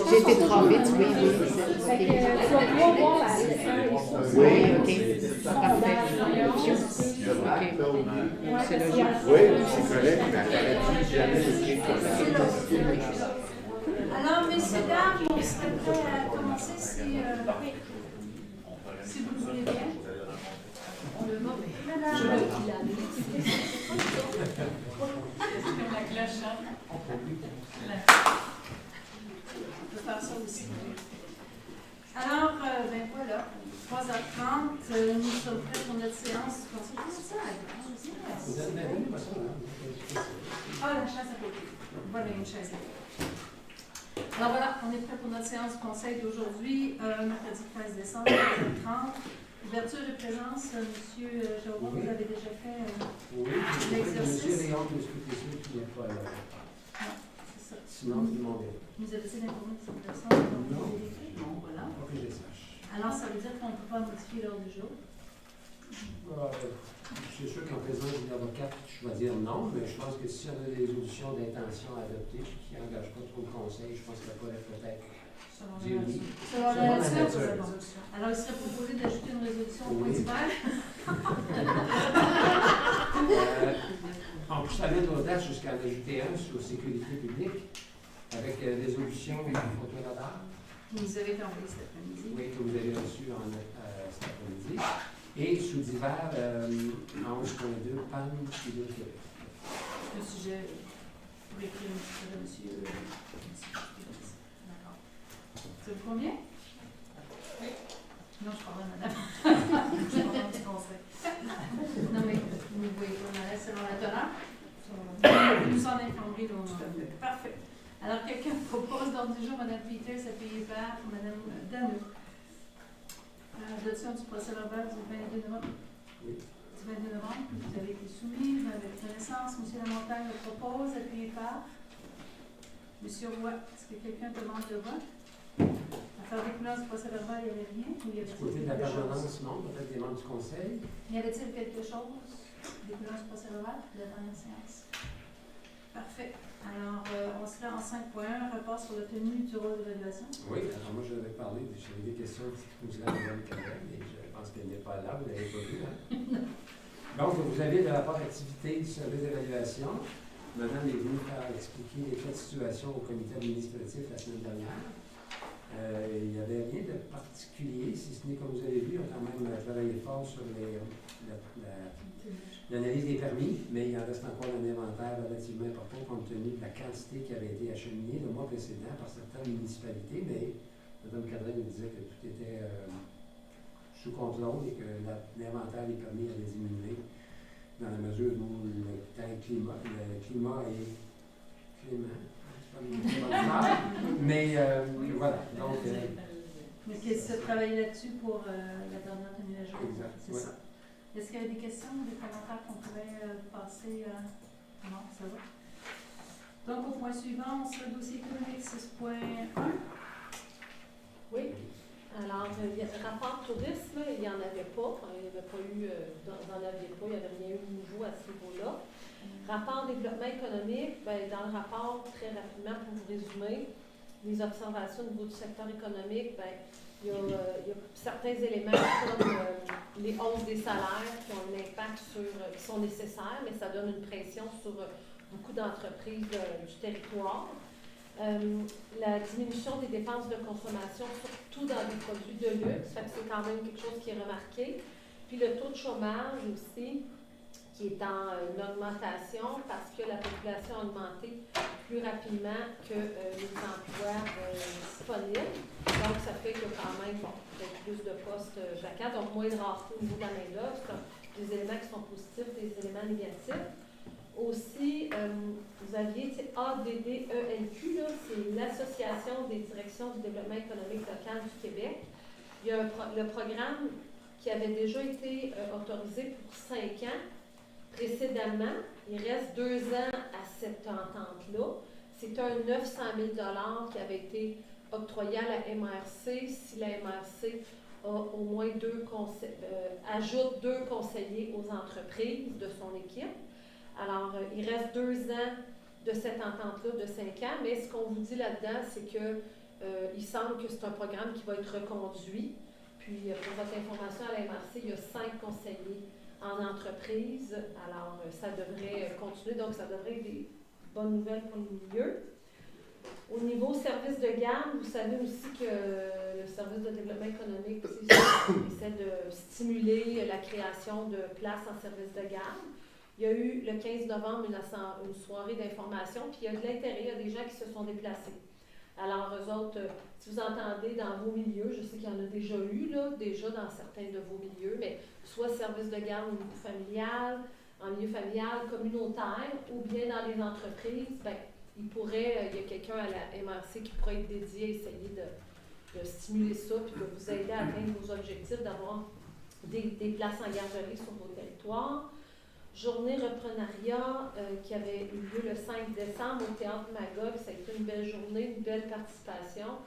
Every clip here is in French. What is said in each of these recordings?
J'ai été trop vite, oui. Fait que tu vas pouvoir voir la Oui, ok. Parfait. Ok. C'est logique. Oui, c'est correct, mais elle aurait dû jamais écrire comme ça. Alors, messieurs, dames, on serait prêts à commencer si vous le voulez bien. On le va, mais madame. C'est comme la cloche, hein? On peut faire ça aussi. Alors, ben voilà, 3h30, nous sommes prêts pour notre séance. Ah, la chaise à côté. Voilà, une chaise à côté. Alors voilà, on est prêt pour notre séance du conseil d'aujourd'hui, mercredi 13 décembre, 13h30. Ouverture et présence, monsieur Jérôme, vous avez déjà fait l'exercice? Monsieur Léon, de scrutation qui n'est pas là. Non, c'est ça. Sinon, je demandais. Vous avez-il informé de cette personne? Non. Non, voilà. Pas que je le sache. Alors, ça veut dire qu'on ne peut pas modifier l'ordre du jour? C'est sûr qu'en présence d'une avocate, je vais dire non, mais je pense que si on a des auditions d'intention à adopter qui n'engagent pas trop le conseil, je pense qu'elle pourrait peut-être dire oui. Selon la nature. Alors, il serait proposé d'ajouter une résolution au point d'hiver. On peut s'amener nos dates jusqu'à en ajouter un sur sécurité publique avec résolution et photo-radar. Vous avez été envoyé cet après-midi. Oui, que vous avez reçu cet après-midi. Et sous divers, en 11.2, PAN Hydro-Québec. Le sujet, pour écrire une petite de monsieur. D'accord. C'est le premier? Oui. Non, je parle à madame. Je parle du conseil. Non, mais vous ne voyez pas mal selon la teneur? Vous nous en informerez donc. Parfait. Alors, quelqu'un propose d'ordre du jour, Mme Peters, appuyée par Mme Danou. L'adoption du procès verbal du 22 novembre. Oui. Du 22 novembre, vous avez été soumis, vous avez connaissance. M. Lamontagne le propose, appuyé par M. Roy. Est-ce que quelqu'un demande le vote? À faire découleur du procès verbal, il n'y avait rien? Ou y avait-il Du côté de la quelque chose? permanence, non, peut-être des membres du conseil. Y avait-il quelque chose? Découleur du procès verbal de la dernière séance? Parfait. Alors, on serait en 5.1, rapport sur la tenue du rôle d'évaluation. Oui, alors moi j'avais parlé, j'avais des questions qui posent là à Mme Carrel, mais je pense qu'elle n'est pas là, vous ne l'avez pas vu. Hein? Donc, vous avez le rapport d'activité du service d'évaluation. Madame est venue faire expliquer les cas de situation au comité administratif la semaine dernière. Il n'y avait rien de particulier, si ce n'est, comme vous avez vu, on a quand même travaillé fort sur l'analyse des permis, mais il en reste encore un inventaire relativement important compte tenu de la quantité qui avait été acheminée le mois précédent par certaines municipalités, mais Mme Cadret nous disait que tout était sous contrôle et que l'inventaire des permis allait diminuer dans la mesure où le climat est clément. Mais voilà. Donc, mais qu'il se travaille là-dessus pour la dernière tenue à jour. Exact. C'est ça. Est-ce qu'il y a des questions ou des commentaires qu'on pourrait passer? Non, ça va. Donc, au point suivant, on sera dossier économique 6.1. Oui. Alors, rapport tourisme, il n'y en avait pas. Il n'y avait pas eu, il n'y avait rien eu de nouveau à ce niveau-là. Rapport développement économique, bien, dans le rapport, très rapidement, pour vous résumer, les observations au niveau du secteur économique, bien, il y a certains éléments comme les hausses des salaires qui ont un impact qui sont nécessaires, mais ça donne une pression sur beaucoup d'entreprises du territoire. La diminution des dépenses de consommation, surtout dans des produits de luxe, fait que c'est quand même quelque chose qui est remarqué. Puis le taux de chômage aussi, qui est en augmentation parce que la population a augmenté plus rapidement que les emplois disponibles. Donc, ça fait que quand même, peut-être plus de postes vacants, donc moins de rareté au niveau de la main-d'œuvre. C'est des éléments qui sont positifs, des éléments négatifs. Aussi, vous aviez ADDENQ, c'est l'Association des directions du développement économique local du Québec. Il y a le programme qui avait déjà été autorisé pour 5 ans. Précédemment, il reste 2 ans à cette entente-là. C'est un 900 000 $ qui avait été octroyé à la MRC si la MRC a au moins ajoute 2 conseillers aux entreprises de son équipe. Alors, il reste 2 ans de cette entente-là de 5 ans, mais ce qu'on vous dit là-dedans, c'est que Il semble que c'est un programme qui va être reconduit. Puis, pour votre information, à la MRC, il y a 5 conseillers en entreprise. Alors, ça devrait continuer. Donc, ça devrait être des bonnes nouvelles pour le milieu. Au niveau service de garde, vous savez aussi que le service de développement économique essaie de stimuler la création de places en service de garde. Il y a eu le 15 novembre une soirée d'information, puis il y a de l'intérêt, il y a des gens qui se sont déplacés. Alors, eux autres, si vous entendez dans vos milieux, je sais qu'il y en a déjà eu, là, déjà dans certains de vos milieux, mais soit service de garde au niveau familial, en milieu familial, communautaire, ou bien dans les entreprises, bien, il y a quelqu'un à la MRC qui pourrait être dédié à essayer de stimuler ça, puis de vous aider à atteindre vos objectifs, d'avoir des places en garderie sur vos territoires. Journée reprenariat qui avait eu lieu le 5 décembre au Théâtre Magog. Ça a été une belle journée, une belle participation.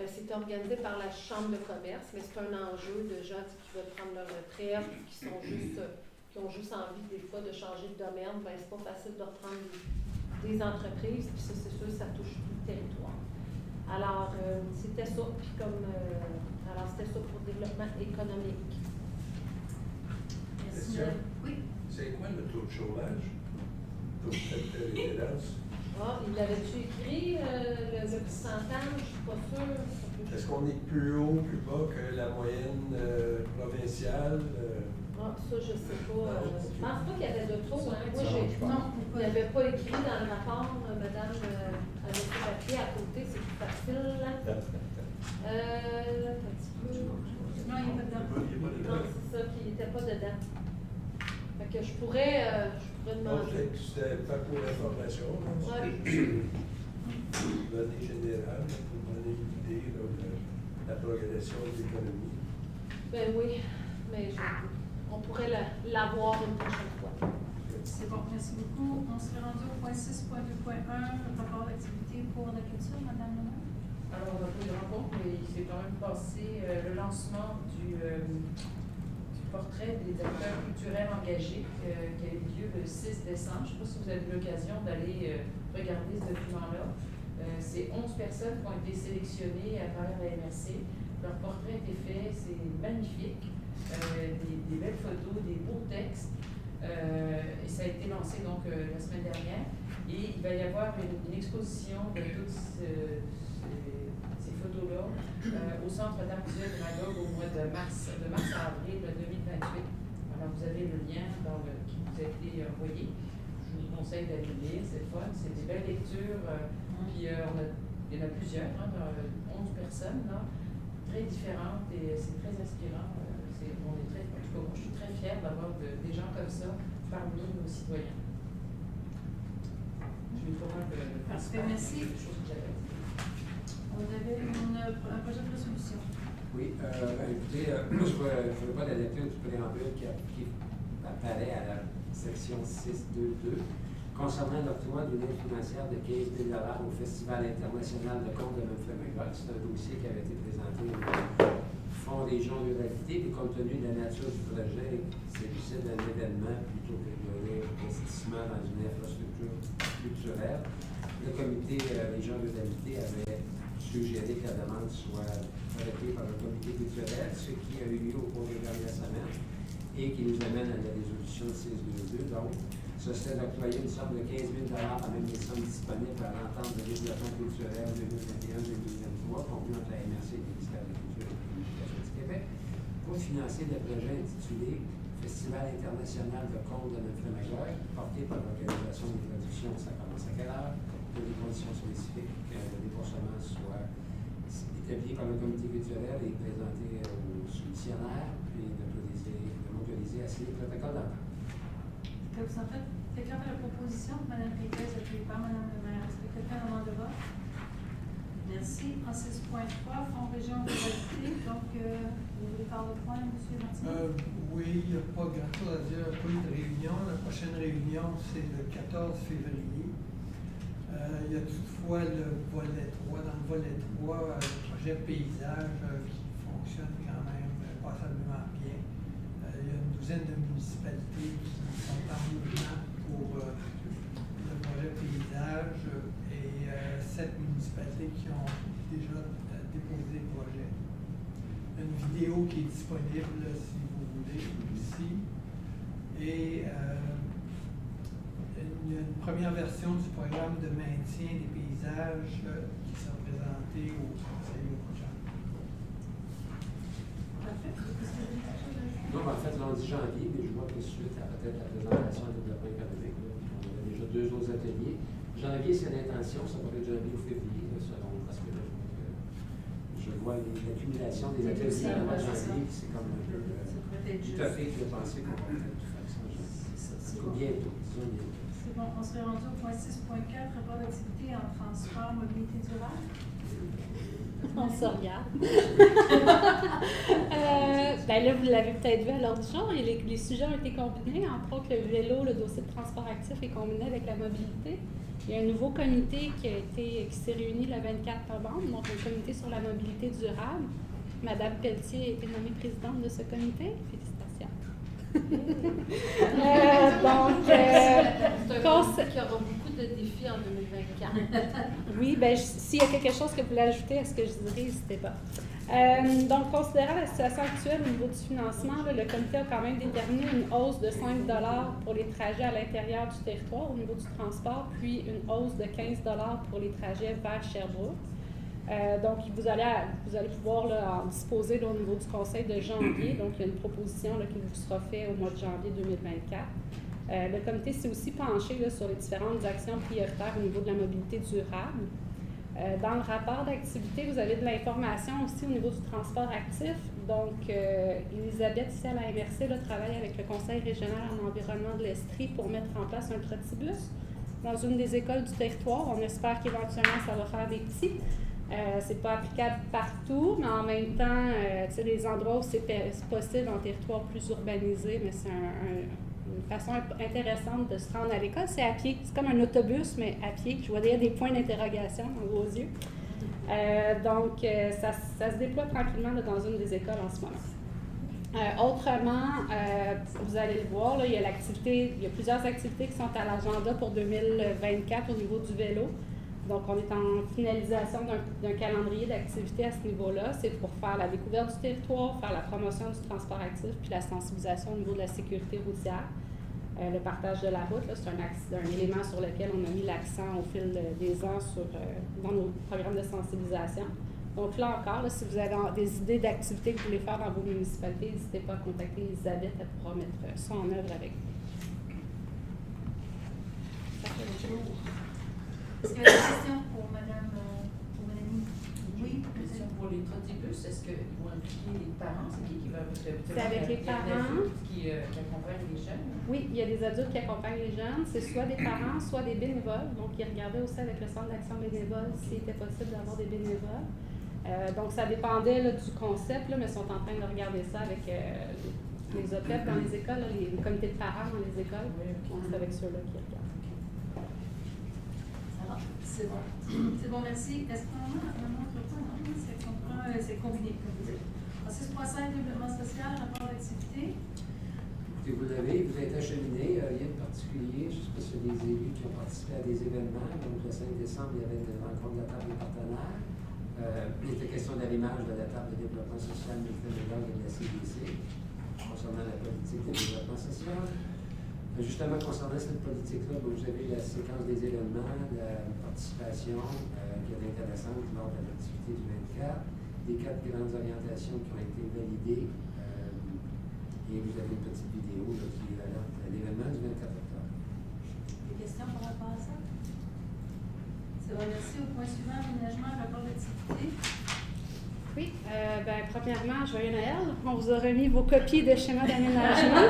C'était organisé par la Chambre de commerce, mais c'est un enjeu de gens qui veulent prendre leur retraite, qui ont juste envie des fois de changer de domaine. Ben, c'est pas facile de reprendre des entreprises, puis ça, c'est sûr, ça touche tout le territoire. Alors, c'était ça, puis alors c'était ça pour le développement économique. Merci. Oui. C'est quoi le taux de chômage pour cette résidence? Ah, il l'avait-tu écrit, le pourcentage? Je ne suis pas sûre. Est-ce qu'on est plus haut, plus bas que la moyenne provinciale? Ah, ça, je ne sais pas. Je pense pas qu'il y avait de taux. Hein. Moi, Non, il n'y avait pas écrit dans le rapport, madame, avec le papier à côté, c'est plus facile. Un petit peu. Non, il n'est pas dedans. Non, c'est ça, qu'il n'était pas dedans. Fait que je pourrais demander. C'était pas pour l'information, Ouais. Données générales, pour donner une idée de la progression de l'économie. Ben oui, mais on pourrait l'avoir une prochaine fois. C'est bon, merci beaucoup. On s'est rendu au point 6.2.1, le rapport d'activité pour la culture, Madame Lemay. Alors, on a pris de rencontre, mais il s'est quand même passé le lancement du portrait des acteurs culturels engagés qui a eu lieu le 6 décembre. Je ne sais pas si vous avez eu l'occasion d'aller regarder ce document-là. C'est 11 personnes qui ont été sélectionnées à travers la MRC. Leur portrait a été fait, c'est magnifique. Des belles photos, des beaux textes. Et ça a été lancé donc la semaine dernière. Et il va y avoir une exposition de toutes ces photos-là au Centre d'art visuel de Magog au mois de mars à avril 2028. Alors vous avez le lien qui vous a été envoyé. Je vous conseille d'aller lire, c'est fun, c'est des belles lectures. Puis il y en a plusieurs, 11 personnes, là, très différentes et c'est très inspirant. En tout cas, moi, je suis très fière d'avoir des gens comme ça parmi nos citoyens. Je vais pouvoir Parfait, merci. On avait un projet de résolution. Oui, écoutez, je ne ferai pas la lecture du préambule qui apparaît à la section 6.2.2 concernant l'octroi d'une aide financière de 15 000 $ au Festival international de contes de Memphremagog. C'est un dossier qui avait été présenté au Fonds des gens de ruralité, et compte tenu de la nature du projet, il s'agissait d'un événement plutôt que d'investissement dans une infrastructure culturelle. Le comité des gens de ruralité avait suggéré que la demande soit traitée par le comité culturel, ce qui a eu lieu au cours des dernières semaines et qui nous amène à la résolution 6.2.2. Donc, ce serait d'octroyer une somme de 15 000 $ à même les sommes disponibles à l'entente de développement culturel 2021-2023, convenue entre la MRC et le ministère de la Culture et de la Communication du Québec, pour financer le projet intitulé Festival international de contes de Memphremagog, porté par l'organisation des productions Ça commence à quelle heure, que des conditions spécifiques de déboursement soient établies par le comité culturel et présentées aux soumissionnaires, puis de m'autoriser à signer le protocole d'entente. Que vous en faites? Quelqu'un fait la proposition? Mme Pécresse, appuyée par Mme le maire. Est-ce que quelqu'un demande de vote? Merci. En 6.3, Fonds Région Ruralité. Donc, vous voulez faire le point, M. Martin? Oui, il n'y a pas grand-chose à dire. Il n'y a pas eu de réunion. La prochaine réunion, c'est le 14 février. Il y a toutefois le volet 3. Dans le volet 3, le projet paysage qui fonctionne quand même passablement bien. Il y a une douzaine de municipalités qui sont en mouvement pour le projet projet paysage et 7 municipalités qui ont déjà déposé des projets. Une vidéo qui est disponible si vous voulez aussi. Et une première version du programme de maintien des paysages qui sera présenté au Conseil au mois de janvier. Parfait. Est-ce que vous avez quelque chose à ajouter? Non, en fait, on dit janvier, mais je vois que suite à peut-être la présentation du développement économique, là, on a déjà 2 autres ateliers. Janvier, c'est l'intention, ça pourrait être janvier ou février, là, selon, parce que là, je vois l'accumulation des ateliers au mois de janvier, c'est comme un peu utopique de penser qu'on va peut-être tout faire ça. Bientôt, disons bientôt. C'est bon, on serait rendu au point 6.4, rapport d'activité en transport, mobilité durable. On se regarde. Ben là, vous l'avez peut-être vu à l'ordre du jour, et les sujets ont été combinés. Entre autres, le vélo, le dossier de transport actif est combiné avec la mobilité. Il y a un nouveau comité qui s'est réuni le 24 novembre, donc un comité sur la mobilité durable. Madame Pelletier a été nommée présidente de ce comité. Félicitations. C'est un comité qui aura beaucoup de défis en 2024. Oui, bien, s'il y a quelque chose que vous voulez ajouter à ce que je dirais, n'hésitez pas. Donc, considérant la situation actuelle au niveau du financement, là, le comité a quand même déterminé une hausse de 5 $ pour les trajets à l'intérieur du territoire au niveau du transport, puis une hausse de 15 $ pour les trajets vers Sherbrooke. Donc, vous allez pouvoir là, en disposer là, au niveau du conseil de janvier. Donc, il y a une proposition là, qui vous sera faite au mois de janvier 2024. Le comité s'est aussi penché là, sur les différentes actions prioritaires au niveau de la mobilité durable. Dans le rapport d'activité, vous avez de l'information aussi au niveau du transport actif. Donc, Elisabeth, ici à la MRC, là, travaille avec le Conseil régional en environnement de l'Estrie pour mettre en place un trotibus dans une des écoles du territoire. On espère qu'éventuellement, ça va faire des petits. C'est pas applicable partout, mais en même temps, tu sais, les endroits où c'est possible en territoire plus urbanisé, mais c'est une façon intéressante de se rendre à l'école. C'est à pied. C'est comme un autobus, mais à pied. Je vois d'ailleurs des points d'interrogation dans vos yeux. Donc, ça se déploie tranquillement là, dans une des écoles en ce moment. Autrement, vous allez le voir, là, il y a plusieurs activités qui sont à l'agenda pour 2024 au niveau du vélo. Donc, on est en finalisation d'un calendrier d'activités à ce niveau-là. C'est pour faire la découverte du territoire, faire la promotion du transport actif, puis la sensibilisation au niveau de la sécurité routière. Le partage de la route, c'est un élément sur lequel on a mis l'accent au fil des ans dans nos programmes de sensibilisation. Donc là encore, là, si vous avez des idées d'activités que vous voulez faire dans vos municipalités, n'hésitez pas à contacter Elisabeth, elle pourra mettre ça en œuvre avec vous. Ça fait le tour. Est-ce qu'il y a des questions pour Madame Mélanie? Oui, Question pour les trotibus, est-ce qu'ils vont impliquer les parents? C'est qui va... C'est avec les parents. Qui accompagnent les jeunes? Oui, il y a des adultes qui accompagnent les jeunes. C'est soit des parents, soit des bénévoles. Donc, ils regardaient aussi avec le Centre d'action bénévole s'il était possible d'avoir des bénévoles. Donc, ça dépendait là, du concept, là, mais ils sont en train de regarder ça avec les OPEP dans les écoles, là, les comités de parents dans les écoles. Donc, c'est avec ceux-là qui regardent. C'est bon. C'est bon, merci. Est-ce qu'on a un autre point? Non, c'est combiné, comme vous dites. 6.5, développement social, rapport d'activité. Écoutez, vous avez été acheminé, rien de particulier. Je ne sais pas s'il y a des élus qui ont participé à des événements. Donc, le 5 décembre, il y avait une rencontre de la table des partenaires. Il était question d'allumage de la table de développement social multimodal de la CDC concernant la politique de développement social. Justement, concernant cette politique-là, vous avez la séquence des événements, la participation qui est intéressante lors de l'activité du 24, les 4 grandes orientations qui ont été validées, et vous avez une petite vidéo là, qui alerte l'événement du 24 octobre. Des questions par rapport à ça? C'est bon, merci. Au point suivant, aménagement, rapport d'activité. Oui, premièrement, joyeux Noël. On vous a remis vos copies de schéma d'aménagement.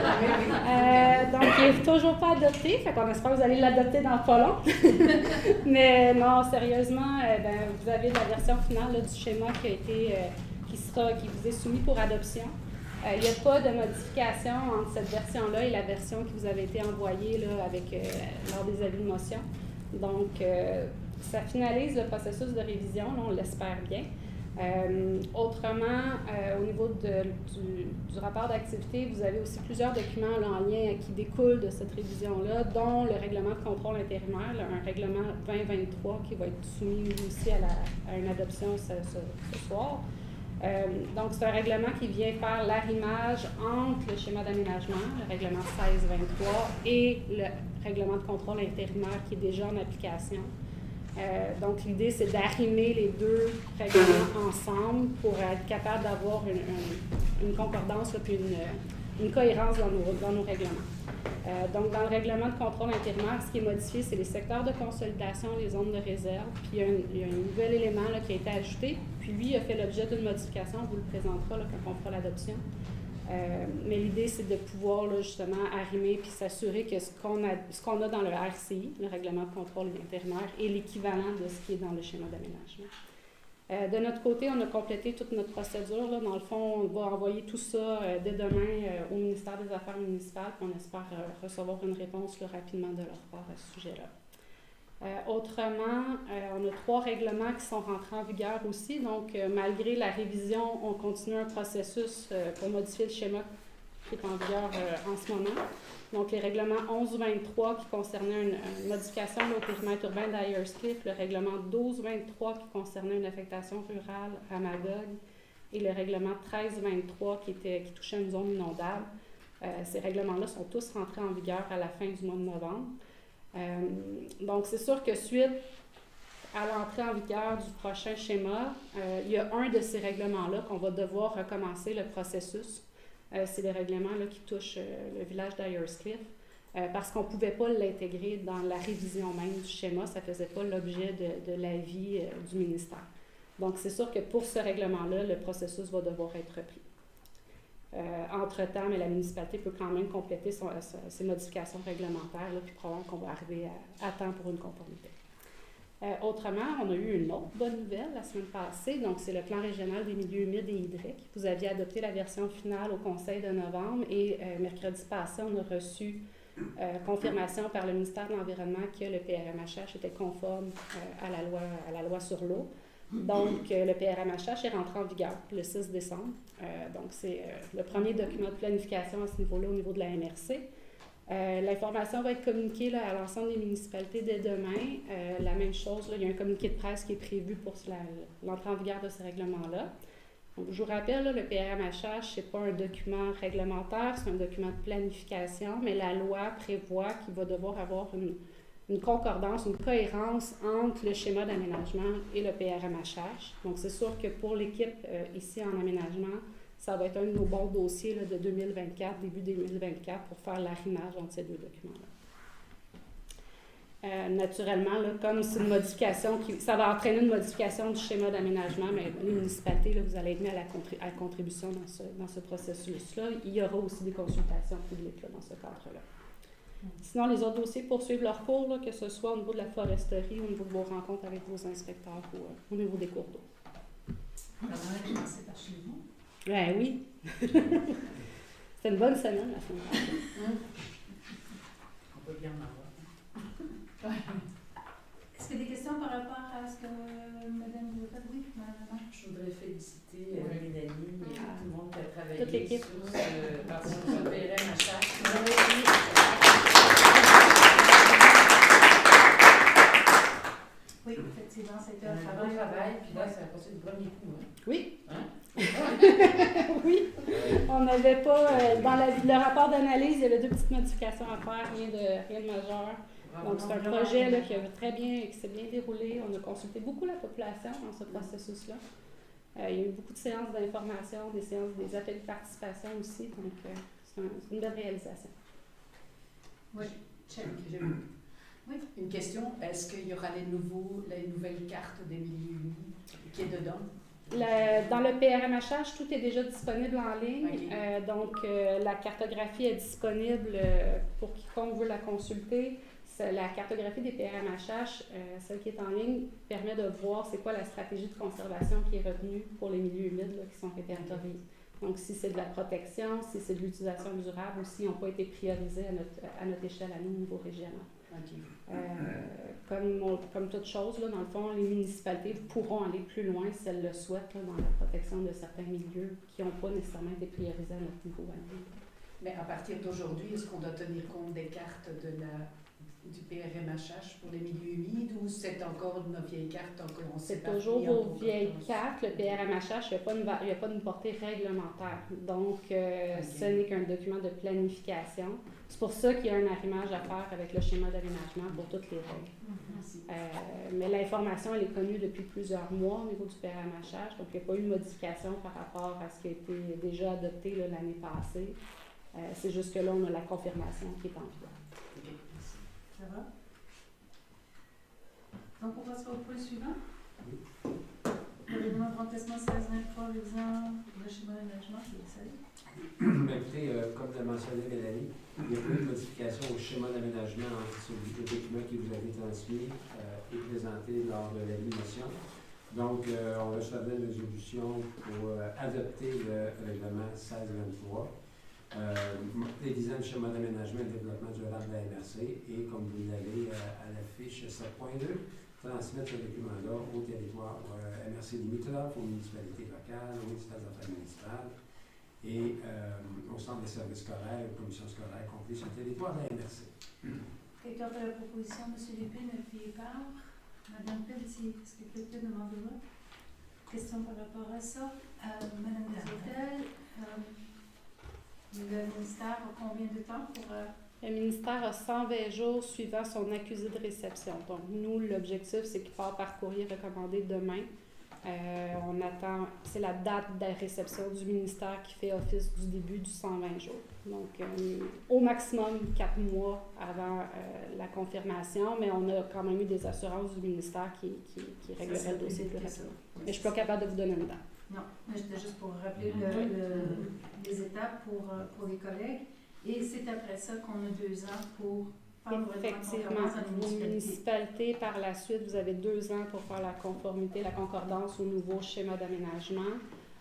Donc, il n'est toujours pas adopté, fait qu'on espère que vous allez l'adopter dans pas long. Mais non, sérieusement, vous avez la version finale là, du schéma qui vous est soumis pour adoption. Il n'y a pas de modification entre cette version-là et la version qui vous avait été envoyée là, lors des avis de motion. Donc, ça finalise le processus de révision, là, on l'espère bien. Autrement, au niveau du rapport d'activité, vous avez aussi plusieurs documents là, en lien qui découlent de cette révision-là, dont le règlement de contrôle intérimaire, là, un règlement 2023 qui va être soumis aussi à une adoption ce soir. Donc, c'est un règlement qui vient faire l'arrimage entre le schéma d'aménagement, le règlement 1623, et le règlement de contrôle intérimaire qui est déjà en application. Donc, l'idée, c'est d'arrimer les deux règlements ensemble pour être capable d'avoir une concordance puis une cohérence dans nos règlements. Donc, dans le règlement de contrôle intérimaire, ce qui est modifié, c'est les secteurs de consolidation, les zones de réserve. Puis, il y a un nouvel élément là, qui a été ajouté. Puis, lui, il a fait l'objet d'une modification. On vous le présentera là, quand on fera l'adoption. Mais l'idée, c'est de pouvoir là, justement arrimer puis s'assurer que ce qu'on a dans le RCI, le règlement de contrôle intérimaire, est l'équivalent de ce qui est dans le schéma d'aménagement. De notre côté, on a complété toute notre procédure. Là. Dans le fond, on va envoyer tout ça dès demain au ministère des Affaires municipales. On espère recevoir une réponse là, rapidement de leur part à ce sujet-là. Autrement, on a 3 règlements qui sont rentrés en vigueur aussi. Donc, malgré la révision, on continue un processus pour modifier le schéma qui est en vigueur en ce moment. Donc, les règlements 1123 qui concernaient une modification au périmètre urbain d'Ayers-Cliff, le règlement 1223 qui concernait une affectation rurale à Magog et le règlement 1323 qui touchait une zone inondable. Ces règlements-là sont tous rentrés en vigueur à la fin du mois de novembre. Donc, c'est sûr que suite à l'entrée en vigueur du prochain schéma, il y a un de ces règlements-là qu'on va devoir recommencer le processus. C'est le règlement là, qui touche le village d'Ayers-Cliff, parce qu'on ne pouvait pas l'intégrer dans la révision même du schéma, ça ne faisait pas l'objet de l'avis du ministère. Donc, c'est sûr que pour ce règlement-là, le processus va devoir être repris. Entre-temps, mais la municipalité peut quand même compléter ses modifications réglementaires, là, puis probablement qu'on va arriver à temps pour une conformité. Autrement, on a eu une autre bonne nouvelle la semaine passée, donc c'est le plan régional des milieux humides et hydriques. Vous aviez adopté la version finale au Conseil de novembre et mercredi passé, on a reçu confirmation par le ministère de l'Environnement que le PRMHH était conforme à la loi sur l'eau. Donc, le PRMHH est rentré en vigueur le 6 décembre. Donc, c'est le premier document de planification à ce niveau-là, au niveau de la MRC. L'information va être communiquée là, à l'ensemble des municipalités dès demain. La même chose, là, il y a un communiqué de presse qui est prévu pour l'entrée en vigueur de ces règlements-là. Donc, je vous rappelle, là, le PRMHH, ce n'est pas un document réglementaire, c'est un document de planification, mais la loi prévoit qu'il va devoir avoir une concordance, une cohérence entre le schéma d'aménagement et le PRMHH. Donc, c'est sûr que pour l'équipe ici en aménagement, ça va être un de nos bons dossiers là, de 2024, début 2024, pour faire l'arrimage entre ces deux documents-là. Naturellement, là, comme c'est une modification, ça va entraîner une modification du schéma d'aménagement, mais les municipalités, là, vous allez être mis à la contribution dans ce processus-là. Il y aura aussi des consultations publiques là, dans ce cadre-là. Sinon, les autres dossiers poursuivent leur cours, là, que ce soit au niveau de la foresterie, au niveau de vos rencontres avec vos inspecteurs ou au niveau des cours d'eau. On a commencé par chez vous. Ben oui. C'était une bonne semaine, la semaine passée. On peut bien en avoir. Est-ce qu'il y a des questions par rapport à ce que Mme vous faites? Oui, Mme. Je voudrais féliciter Mélanie et tout le monde qui a travaillé toute l'équipe sur le PRMHH. Oui, effectivement, c'était Un très bon travail, puis là, ça a passé du premier coup. Hein? Oui. Hein? Oui. On n'avait pas, dans le rapport d'analyse, il y avait 2 petites modifications à faire, rien de majeur. Donc, c'est un projet là, qui s'est bien déroulé. On a consulté beaucoup la population dans ce processus-là. Il y a eu beaucoup de séances d'information, des ateliers de participation aussi. Donc, c'est une belle réalisation. Oui. Oui. Une question, est-ce qu'il y aura les nouvelles cartes des milieux humides qui est dedans? Dans le PRMHH, tout est déjà disponible en ligne. Okay. Donc, la cartographie est disponible pour quiconque veut la consulter. La cartographie des PRMHH, celle qui est en ligne, permet de voir c'est quoi la stratégie de conservation qui est retenue pour les milieux humides là, qui sont répertoriés. Donc, si c'est de la protection, si c'est de l'utilisation durable ou s'ils n'ont pas été priorisés à notre échelle, à nous, au niveau régional. OK. Comme toute chose, là, dans le fond, les municipalités pourront aller plus loin si elles le souhaitent là, dans la protection de certains milieux qui n'ont pas nécessairement été priorisés à notre niveau. Mais à partir d'aujourd'hui, est-ce qu'on doit tenir compte des cartes du PRMHH pour les milieux humides ou c'est encore nos vieilles cartes qu'on s'est C'est pas toujours mis en vos vieilles concordance? cartes. Le PRMHH, il n'y a pas une portée réglementaire. Donc, ce n'est qu'un document de planification. C'est pour ça qu'il y a un arrimage à faire avec le schéma d'aménagement pour toutes les règles. Merci. Mais l'information, elle est connue depuis plusieurs mois au niveau du PRMHH. Donc, il n'y a pas eu de modification par rapport à ce qui a été déjà adopté là, l'année passée. C'est juste que là, on a la confirmation qui est en vigueur. OK, merci. Ça va? Donc, on passera au point suivant. Le règlement de remplacement 1623 visant le schéma d'aménagement, je vais le saluer. Écoutez, comme l'a mentionné Mélanie, il n'y a pas eu de modification au schéma d'aménagement entre celui le document qui vous a été transmis et présenté lors de la motion. Donc, on va choisir une résolution pour adopter le règlement 1623. Révisant le schéma d'aménagement et développement durable de la MRC et, comme vous l'avez à l'affiche 7.2, transmettre ce document-là au territoire MRC limitrophe, aux municipalités locales, aux ministères des Affaires municipales et au centre des services scolaires et aux commissions scolaires comprises sur le territoire de la MRC. Quelqu'un fait la proposition, M. Lépine, puis part. Mme Pelletier, est-ce que quelqu'un demande de vote? Question par rapport à ça. Mme Desautels, le ministère a combien de temps pour... Le ministère a 120 jours suivant son accusé de réception. Donc, nous, l'objectif, c'est qu'il part par courrier recommandé demain. On attend, c'est la date de réception du ministère qui fait office du début du 120 jours. Donc, au maximum 4 mois avant la confirmation, mais on a quand même eu des assurances du ministère qui régleraient le dossier plus rapidement. Mais je ne suis pas capable de vous donner une date. Non, mais c'était juste pour rappeler les étapes pour les collègues. Et c'est après ça qu'on a 2 ans pour faire le Effectivement, vos municipalités, par la suite, vous avez 2 ans pour faire la conformité, la concordance au nouveau schéma d'aménagement.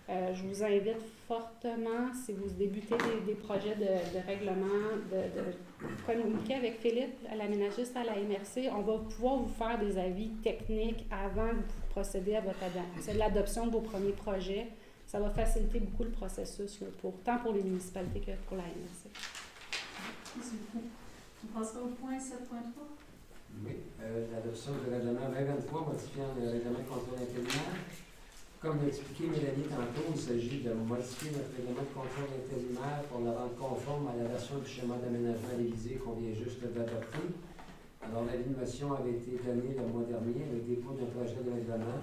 Je vous invite fortement, si vous débutez des projets de règlement, de communiquer avec Philippe, l'aménagiste à la MRC. On va pouvoir vous faire des avis techniques avant de procéder à l'adoption de vos premiers projets. Ça va faciliter beaucoup le processus, là, tant pour les municipalités que pour la MRC. Merci beaucoup. On passera au point 7.3. Oui, l'adoption du règlement 2023 modifiant le règlement de contrôle intérimaire. Comme l'a expliqué Mélanie tantôt, il s'agit de modifier notre règlement de contrôle intérimaire pour le rendre conforme à la version du schéma d'aménagement révisé qu'on vient juste d'adopter. Alors, la motion avait été donnée le mois dernier avec dépôt d'un projet de règlement.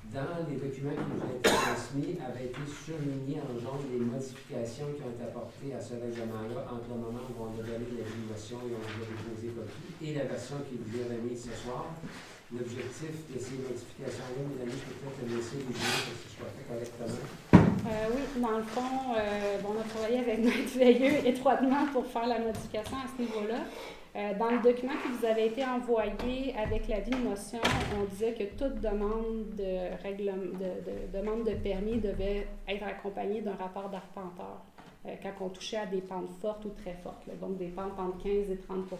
Dans les documents qui nous ont été transmis, avait été surligné en jaune les modifications qui ont été apportées à ce règlement-là entre le moment où on a donné la motion et on a déposé copie et la version qui vous est remise ce soir. L'objectif de ces modifications-là, Mélanie, peut-être laisser les gens pour que ce soit fait correctement. Oui, dans le fond, on a travaillé avec Maître Veilleux étroitement pour faire la modification à ce niveau-là. Dans le document qui vous avait été envoyé avec l'avis de motion, on disait que toute demande de permis devait être accompagnée d'un rapport d'arpenteur quand on touchait à des pentes fortes ou très fortes, là, donc des pentes entre 15 et 30 ou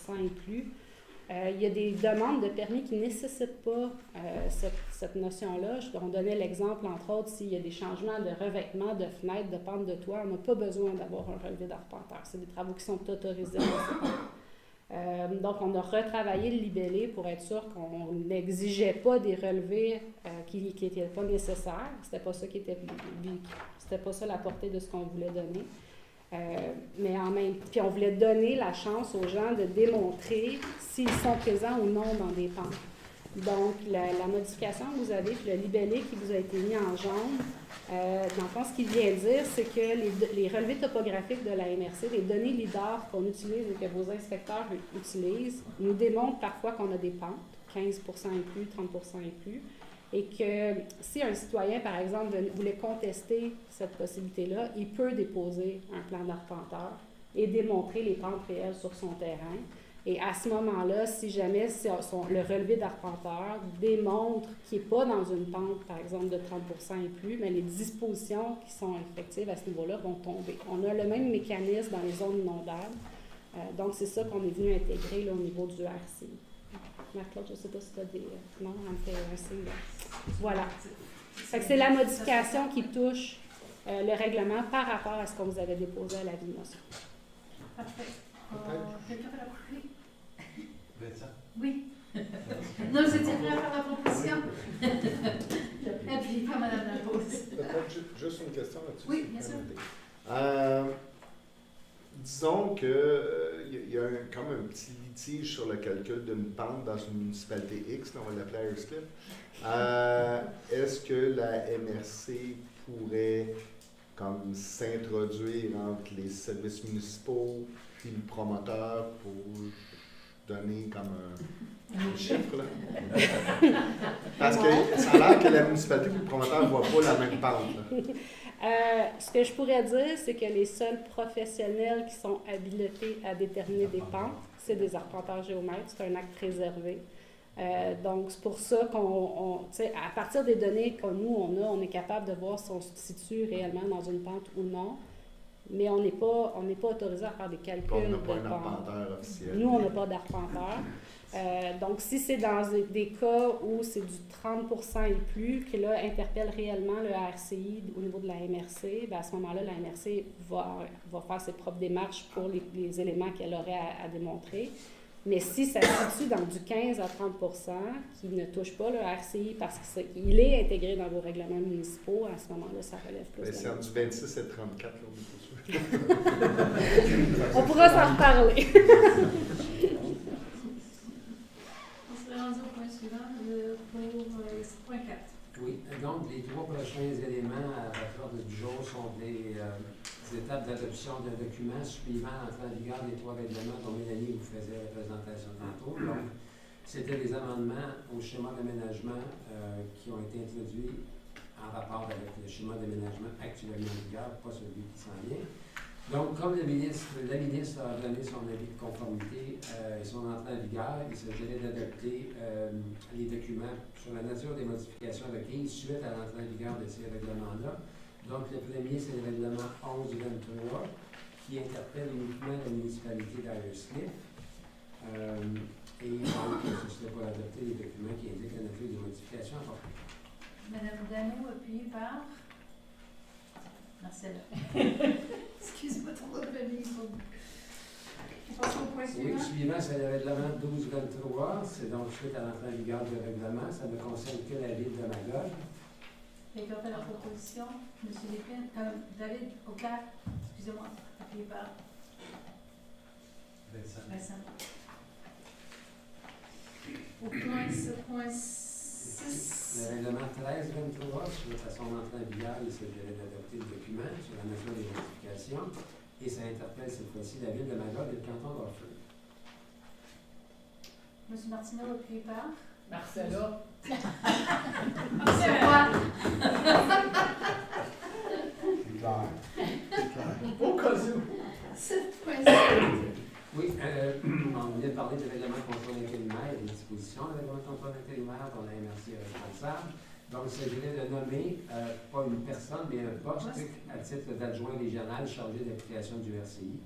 30 et plus. Il y a des demandes de permis qui ne nécessitent pas cette notion-là. On donnait l'exemple, entre autres, s'il y a des changements de revêtement, de fenêtres, de pente de toit, on n'a pas besoin d'avoir un relevé d'arpenteur. C'est des travaux qui sont autorisés. Donc, on a retravaillé le libellé pour être sûr qu'on n'exigeait pas des relevés qui n'étaient pas nécessaires. C'était pas ça qui était c'était pas ça la portée de ce qu'on voulait donner. Mais puis on voulait donner la chance aux gens de démontrer s'ils sont présents ou non dans des pentes. Donc, la modification que vous avez, puis le libellé qui vous a été mis en jaune, dans le fond, ce qu'il vient dire, c'est que les relevés topographiques de la MRC, les données LIDAR qu'on utilise et que vos inspecteurs utilisent, nous démontrent parfois qu'on a des pentes, 15 et plus, 30 et plus, et que si un citoyen, par exemple, voulait contester cette possibilité-là, il peut déposer un plan d'arpenteur et démontrer les pentes réelles sur son terrain. Et à ce moment-là, si jamais le relevé d'arpenteur démontre qu'il n'est pas dans une pente, par exemple, de 30 et plus, mais les dispositions qui sont effectives à ce niveau-là vont tomber. On a le même mécanisme dans les zones inondables. Donc, c'est ça qu'on est venu intégrer là, au niveau du RCI. Marc-Claude, je ne sais pas si tu as des... Non, on me fait un signe. Voilà. Fait que c'est la modification qui touche le règlement par rapport à ce qu'on vous avait déposé à la vie de motion. Parfait. Quelqu'un fait la proposition? Vincent? Oui. Non, vous étiez prêt à faire la proposition? Et puis, pas Mme Lapose. Peut-être juste une question là-dessus. Oui, bien sûr. Disons qu'il y a comme un petit litige sur le calcul d'une pente dans une municipalité X, on va l'appeler Airslip. Est-ce que la MRC pourrait comme s'introduire entre les services municipaux puis le promoteur pour donner comme un chiffre, là? Parce que ça a l'air que la municipalité et le promoteur ne voient pas la même pente, là. Ce que je pourrais dire, c'est que les seuls professionnels qui sont habilités à déterminer des pentes, c'est des arpenteurs géomètres, c'est un acte réservé. Donc, c'est pour ça à partir des données que nous, on est capable de voir si on se situe réellement dans une pente ou non, mais on n'est pas autorisé à faire des calculs On n'a de pas un pente. arpenteur officiel. Nous, on n'a pas d'arpenteur. Donc, si c'est dans des cas où c'est du 30% et plus, qui là interpelle réellement le RCI au niveau de la MRC, bien à ce moment-là, la MRC va faire ses propres démarches pour les éléments qu'elle aurait à démontrer. Mais si ça se situe dans du 15 à 30%, qui ne touche pas le RCI parce qu'il est intégré dans vos règlements municipaux, à ce moment-là, ça relève plus. Mais c'est entre du 26 et 34, là, on est pas sûr. On pourra s'en reparler. On serait rendu au point suivant pour 7.4. Oui, donc les trois prochains éléments à l'ordre du jour sont des étapes d'adoption d'un document suivant l'entrée en vigueur des trois règlements dont Mélanie vous faisait la présentation tantôt. Donc, c'était des amendements au schéma d'aménagement qui ont été introduits en rapport avec le schéma d'aménagement actuellement en vigueur, pas celui qui s'en vient. Donc, comme la ministre a donné son avis de conformité et son entrée en vigueur, il s'agirait d'adopter les documents sur la nature des modifications requises suite à l'entrée en vigueur de ces règlements-là. Donc, le premier, c'est le règlement 1123 qui interpelle uniquement la municipalité d'Airslip. Et donc, ce serait pour adopter les documents qui indiquent la nature des modifications apportées. Madame Dano, appuyée par Marcella. Excuse-moi, ton nom de famille. On passe au point suivant. Oui, suivant, c'est le règlement 1223. C'est donc suite à l'entrée en vigueur du règlement. Ça ne concerne que la ville de Magog. Quelqu'un fait la proposition? Monsieur Lépine, David Auclair, excusez-moi, appuyé par Vincent. Au point 6. Le règlement 1323, suite à son entrée en vigueur, il s'agirait d'adopter le document sur la nature des modifications. Et ça interpelle cette fois-ci la ville de Magog et le canton d'Orfeu. Monsieur Martineau, appuyé par Marcella. C'est quoi? C'est clair. Au cas où. 7.7. Oui, on vient de parler du règlement de contrôle intérimaire et des dispositions du règlement de contrôle intérimaire dont la MRC est responsable. Donc, il s'agirait de nommer, pas une personne, mais un poste à titre d'adjoint régional chargé de l'application du RCI.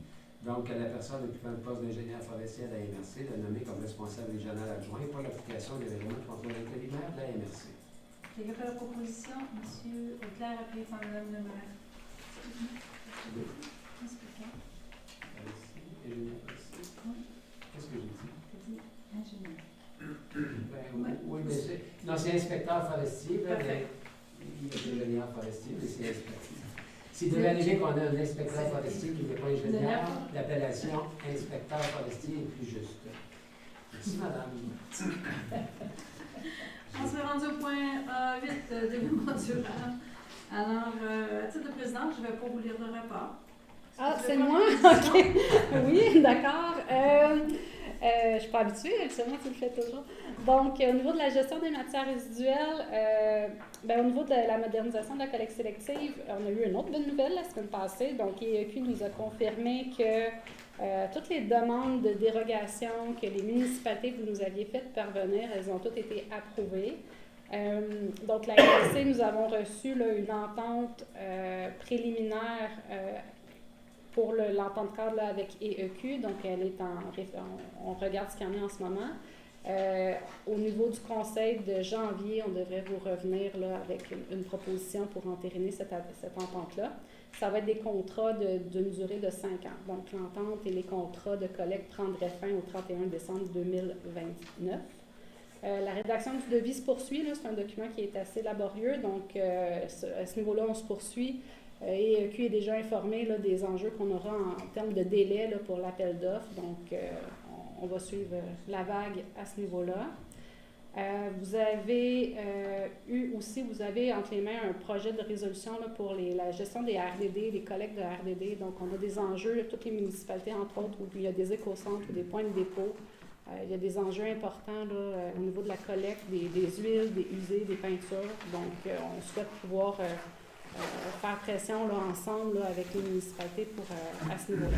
Donc, la personne occupant le poste d'ingénieur forestier à la MRC est nommée comme responsable régional adjoint pour l'application des règlements de contrôle intérimaire de la MRC. Quelqu'un fait la proposition? Monsieur Auclair, appuyé par Madame le maire. Qu'est-ce que j'ai dit? Ingénieur. Oui, mais c'est... Non, c'est inspecteur forestier. Là, il est ingénieur forestier, mais c'est inspecteur. S'il devait arriver qu'on a un inspecteur forestier qui n'est pas ingénieur, l'appellation inspecteur forestier est plus juste. Merci, madame. On se fait rendu au point 8, développement durable. Alors, à titre de présidente, je ne vais pas vous lire le rapport. Ah, c'est moi? OK. Oui, d'accord. Je ne suis pas habituée, habituellement, tu le fais toujours. Donc, au niveau de la gestion des matières résiduelles, au niveau de la modernisation de la collecte sélective, on a eu une autre bonne nouvelle la semaine passée. Donc, IEQ nous a confirmé que toutes les demandes de dérogation que les municipalités vous nous aviez faites parvenir, elles ont toutes été approuvées. Donc, la MRC, nous avons reçu là, une entente préliminaire pour l'entente cadre là, avec EEQ, donc elle est on regarde ce qu'il y en a en ce moment. Au niveau du conseil de janvier, on devrait vous revenir là, avec une proposition pour entériner cette entente-là. Ça va être des contrats d'une durée de 5 ans. Donc, l'entente et les contrats de collecte prendraient fin au 31 décembre 2029. La rédaction du devis se poursuit. C'est un document qui est assez laborieux. Donc, à ce niveau-là, on se poursuit. EEQ est déjà informé là, des enjeux qu'on aura en termes de délai là, pour l'appel d'offres. Donc, on va suivre la vague à ce niveau-là. Vous avez vous avez entre les mains un projet de résolution là, pour la gestion des RDD, les collectes de RDD. Donc, on a des enjeux, là, toutes les municipalités, entre autres, où il y a des écocentres ou des points de dépôt. Il y a des enjeux importants là, au niveau de la collecte des huiles, des usées, des peintures. Donc, on souhaite pouvoir faire pression là, ensemble là, avec les municipalités à ce niveau-là.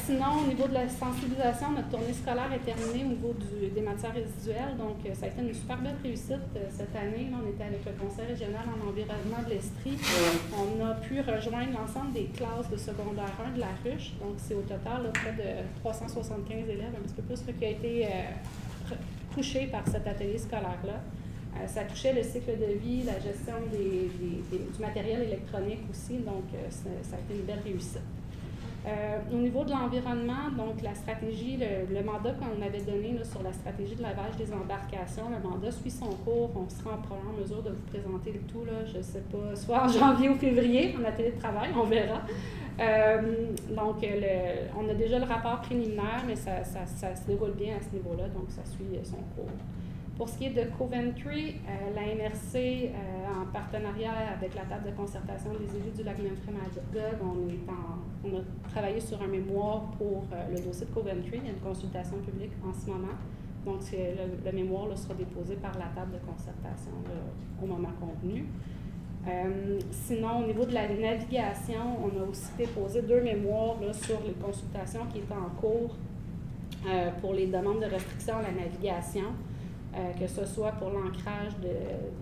Sinon, au niveau de la sensibilisation, notre tournée scolaire est terminée au niveau des matières résiduelles. Donc, ça a été une super belle réussite cette année. Là, on était avec le Conseil régional en environnement de l'Estrie. On a pu rejoindre l'ensemble des classes de secondaire 1 de la Ruche. Donc, c'est au total là, près de 375 élèves, un petit peu plus, qui a été touchés par cet atelier scolaire-là. Ça touchait le cycle de vie, la gestion du matériel électronique aussi. Donc, ça a été une belle réussite. Au niveau de l'environnement, donc la stratégie, le mandat qu'on avait donné là, sur la stratégie de lavage des embarcations, le mandat suit son cours. On sera en mesure de vous présenter le tout, là, je ne sais pas, soit en janvier ou février, en atelier de travail, on verra. Donc, on a déjà le rapport préliminaire, mais ça se déroule bien à ce niveau-là, donc ça suit son cours. Pour ce qui est de Coventry, la MRC, en partenariat avec la table de concertation des élus du Lac-Memphremagog, on a travaillé sur un mémoire pour le dossier de Coventry. Il y a une consultation publique en ce moment. Donc, le mémoire là, sera déposé par la table de concertation là, au moment convenu. Sinon, au niveau de la navigation, on a aussi déposé 2 mémoires là, sur les consultations qui étaient en cours pour les demandes de restriction à la navigation. Que ce soit pour l'ancrage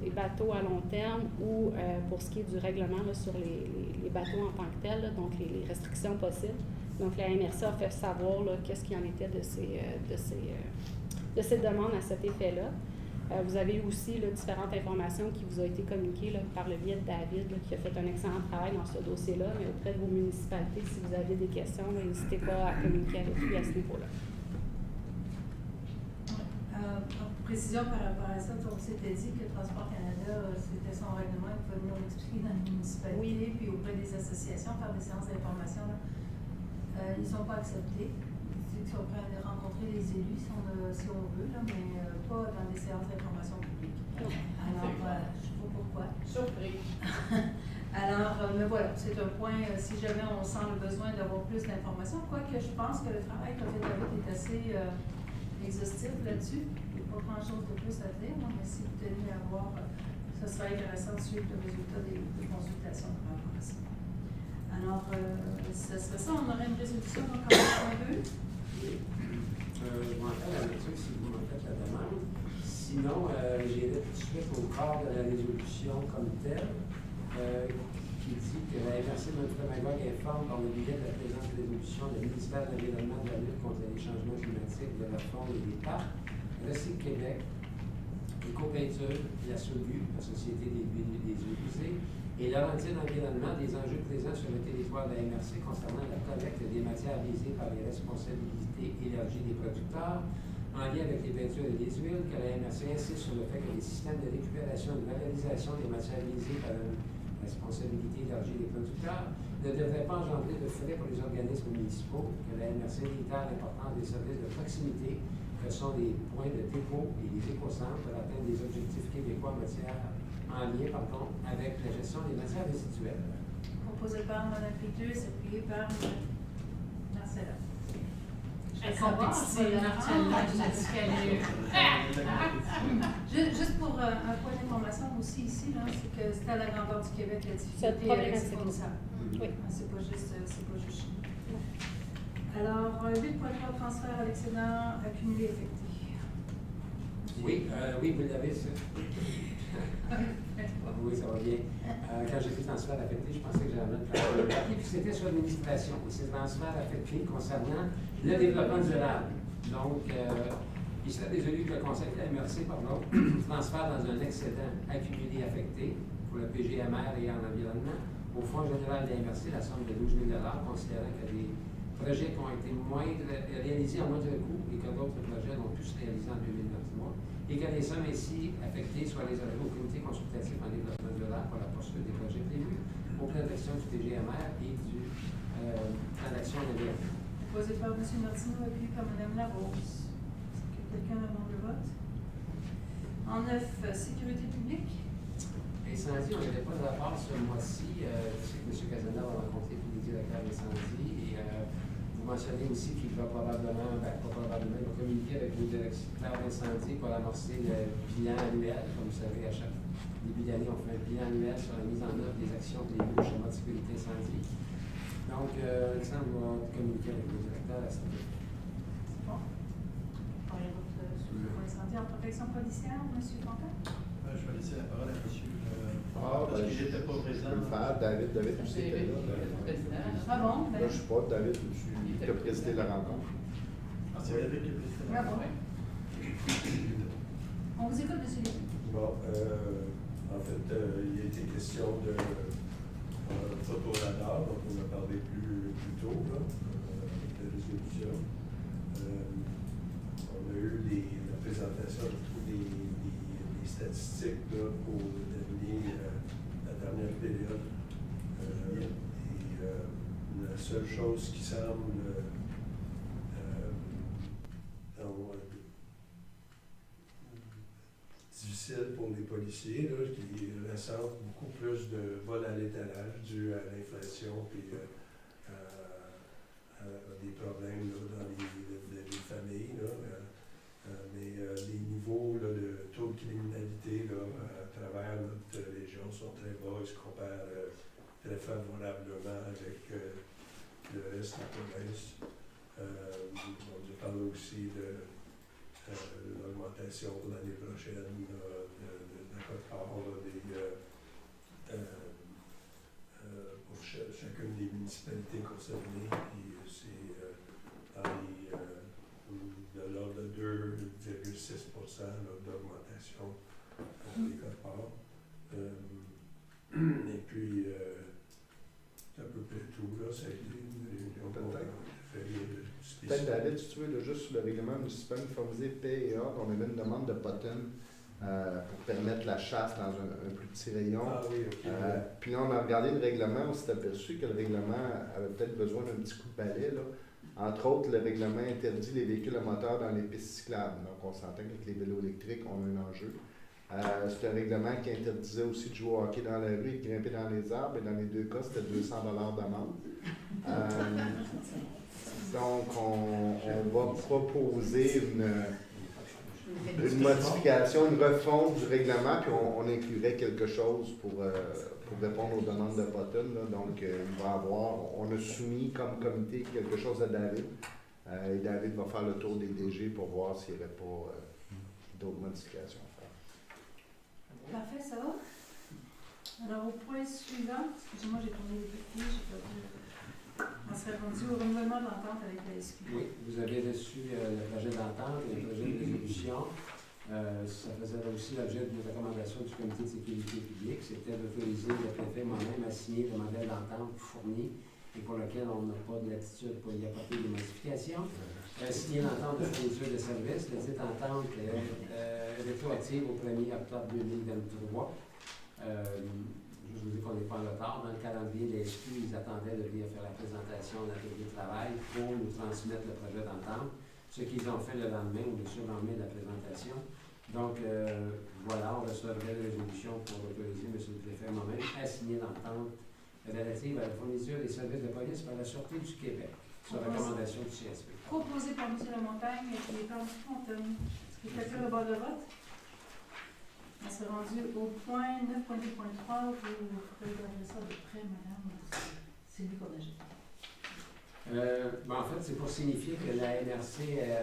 des bateaux à long terme ou pour ce qui est du règlement là, sur les bateaux en tant que tels, là, donc les restrictions possibles. Donc, la MRC a fait savoir qu'est-ce qu'il en était de ces demandes à cet effet-là. Vous avez aussi là, différentes informations qui vous ont été communiquées là, par le biais de David, là, qui a fait un excellent travail dans ce dossier-là, mais auprès de vos municipalités, si vous avez des questions, n'hésitez pas à communiquer avec lui à ce niveau-là. Précision par rapport à ça, on s'était dit que Transport Canada, c'était son règlement, il pouvait venir l'expliquer dans les municipalités, puis auprès des associations, faire des séances d'information. Ils ne sont pas acceptés. Ils sont prêts à rencontrer les élus si on veut, là, mais pas dans des séances d'information publique. Alors, je ne sais pas pourquoi. Surpris. Alors, mais voilà, c'est un point, si jamais on sent le besoin d'avoir plus d'informations, quoique je pense que le travail qu'a fait David est assez exhaustif là-dessus. Il n'y a pas grand-chose de plus à dire, mais si vous tenez à voir, ce serait intéressant de suivre le résultat des consultations par rapport à ça. Alors, ça serait ça, on aurait une résolution donc en 2. Je m'en fais la lecture si vous m'en faites la demande. Sinon, j'irai tout de suite au corps de la résolution comme telle, qui dit que la MRC de Memphremagog informe par le biais de la présente résolution le ministère de l'Environnement, de la lutte contre les changements climatiques, de la faune et des parcs, Recycle Québec, Éco-Peinture, la SOLU, la Société des eaux usées, et Laurentides Environnement des enjeux présents sur le territoire de la MRC concernant la collecte des matières visées par les responsabilités élargies des producteurs, en lien avec les peintures et les huiles, que la MRC insiste sur le fait que les systèmes de récupération et de valorisation des matières visées par la responsabilité élargie des producteurs ne devraient pas engendrer de frais pour les organismes municipaux, que la MRC réitère l'importance des services de proximité que sont les points de dépôt et les écocentres pour atteindre des objectifs québécois en lien avec la gestion des matières résiduelles. Proposé par Mme Pétus, appuyé par Marcella. Juste pour un point d'information aussi ici, c'est que c'est à la grandeur du Québec la difficulté avec ces fournisseurs. Oui. C'est pas juste Alors, 8.3 transfert à l'excédent accumulé effectif. Oui, vous l'avez, ça. Oui, ça va bien. Quand j'ai fait le transfert affecté, je pensais que j'allais mettre le papier, puis c'était sur l'administration. Et c'est le transfert affecté concernant le développement durable. Donc, il serait résolu que le Conseil de la MRC, transfère dans un excédent accumulé affecté pour le PGMR et en environnement au Fonds général de la MRC la somme de 12 000 considérant que des projets qui ont été réalisés en moindre coût et que d'autres projets n'ont pu se réaliser en 2023 et que les sommes ainsi affectées soient réservées au comité consultatif en développement durable pour la poursuite des projets prévus au plan d'action du TGMR et du plan d'action de l'EF. Proposé par M. Martineau, appuyé par Mme Larose. Est-ce que quelqu'un demande le vote? En 9, sécurité publique. Incendie, on n'avait pas de rapport ce mois-ci. Je sais que M. Cazeneuve a rencontré tous les directeurs d'incendie et vous mentionnez aussi qu'il va probablement, il va communiquer avec le directeur d'incendie pour amorcer le bilan annuel. Comme vous savez, à chaque début d'année, on fait un bilan annuel sur la mise en œuvre des actions prévues au schéma de sécurité incendie. Donc, Alexandre va communiquer avec le directeur à ce niveau. C'est bon. On y va sur le incendie en protection policière, M. Quentin? Je vais laisser la parole à M. Parce que j'étais pas présent. Je peux le faire. David aussi était là. Ah bon? Là, je ne suis pas. David, tu as présidé la rencontre. Ah, c'est David qui a présidé la rencontre. On vous écoute, M. Lévy. Bon, en fait, il a été question de photoradar, donc on a parlé plus tôt, là, de résolution. On a eu la présentation de tous les statistiques là, pour la dernière période. La seule chose qui semble difficile pour les policiers, là, qui ressentent beaucoup plus de vol à l'étalage dû à l'inflation et à des problèmes là, dans les familles. Là, mais les niveaux là, de taux de criminalité là, à travers notre région sont très bas. Ils se comparent très favorablement avec le reste de la province. On nous parle aussi de l'augmentation pour l'année prochaine de la quote-part pour chacune des municipalités concernées. Puis c'est de l'ordre de 2,6 d'augmentation des quote-part. Et puis, c'est à peu près tout. Là, ça a été une réunion peut-être, David, si tu veux, là, juste sur le règlement municipal uniformisé paix et ordre, on avait une demande de Potton pour permettre la chasse dans un plus petit rayon. Ah oui, ok. Puis là, on a regardé le règlement, on s'est aperçu que le règlement avait peut-être besoin d'un petit coup de balai. Là. Entre autres, le règlement interdit les véhicules à moteur dans les pistes cyclables. Donc, on s'entend qu'avec les vélos électriques, on a un enjeu. C'est un règlement qui interdisait aussi de jouer au hockey dans la rue et de grimper dans les arbres. Et dans les deux cas, c'était 200 $ d'amende. Donc, on va proposer une modification, une refonte du règlement, puis on inclurait quelque chose pour répondre aux demandes de Potton. Là. Donc, il va avoir, on a soumis comme comité quelque chose à David. Et David va faire le tour des DG pour voir s'il n'y aurait pas d'autres modifications à faire. Parfait, ça va? Alors, au point suivant, excusez-moi, j'ai tourné les papiers, j'ai perdu. On serait rendu au renouvellement d'entente avec la SQ. Oui, vous avez reçu le projet d'entente et le projet de résolution. Ça faisait aussi l'objet d'une recommandation du comité de sécurité publique. C'était d'autoriser le préfet moi-même à signer le modèle d'entente fourni et pour lequel on n'a pas de latitude pour y apporter des modifications. Signer l'entente de fourniture de services. La dite entente est rétroactive au 1er octobre 2023. Je vous dis qu'on n'est pas en retard. Dans le calendrier des SQ, ils attendaient de venir faire la présentation d'un atelier de travail pour nous transmettre le projet d'entente, ce qu'ils ont fait le lendemain ou le surlendemain de la présentation. Donc, voilà, on recevrait la résolution pour autoriser M. le préfet moi-même à signer l'entente relative à la fourniture des services de police par la Sûreté du Québec, sur recommandation du CSP. Proposé par M. Lamontagne et qui est par M. Fontaine. Est-ce que quelqu'un a le vote? On s'est rendu au point 9.2.3. Vous regardez ça de près, madame. C'est lui qu'on a jeté. En fait, c'est pour signifier que la MRC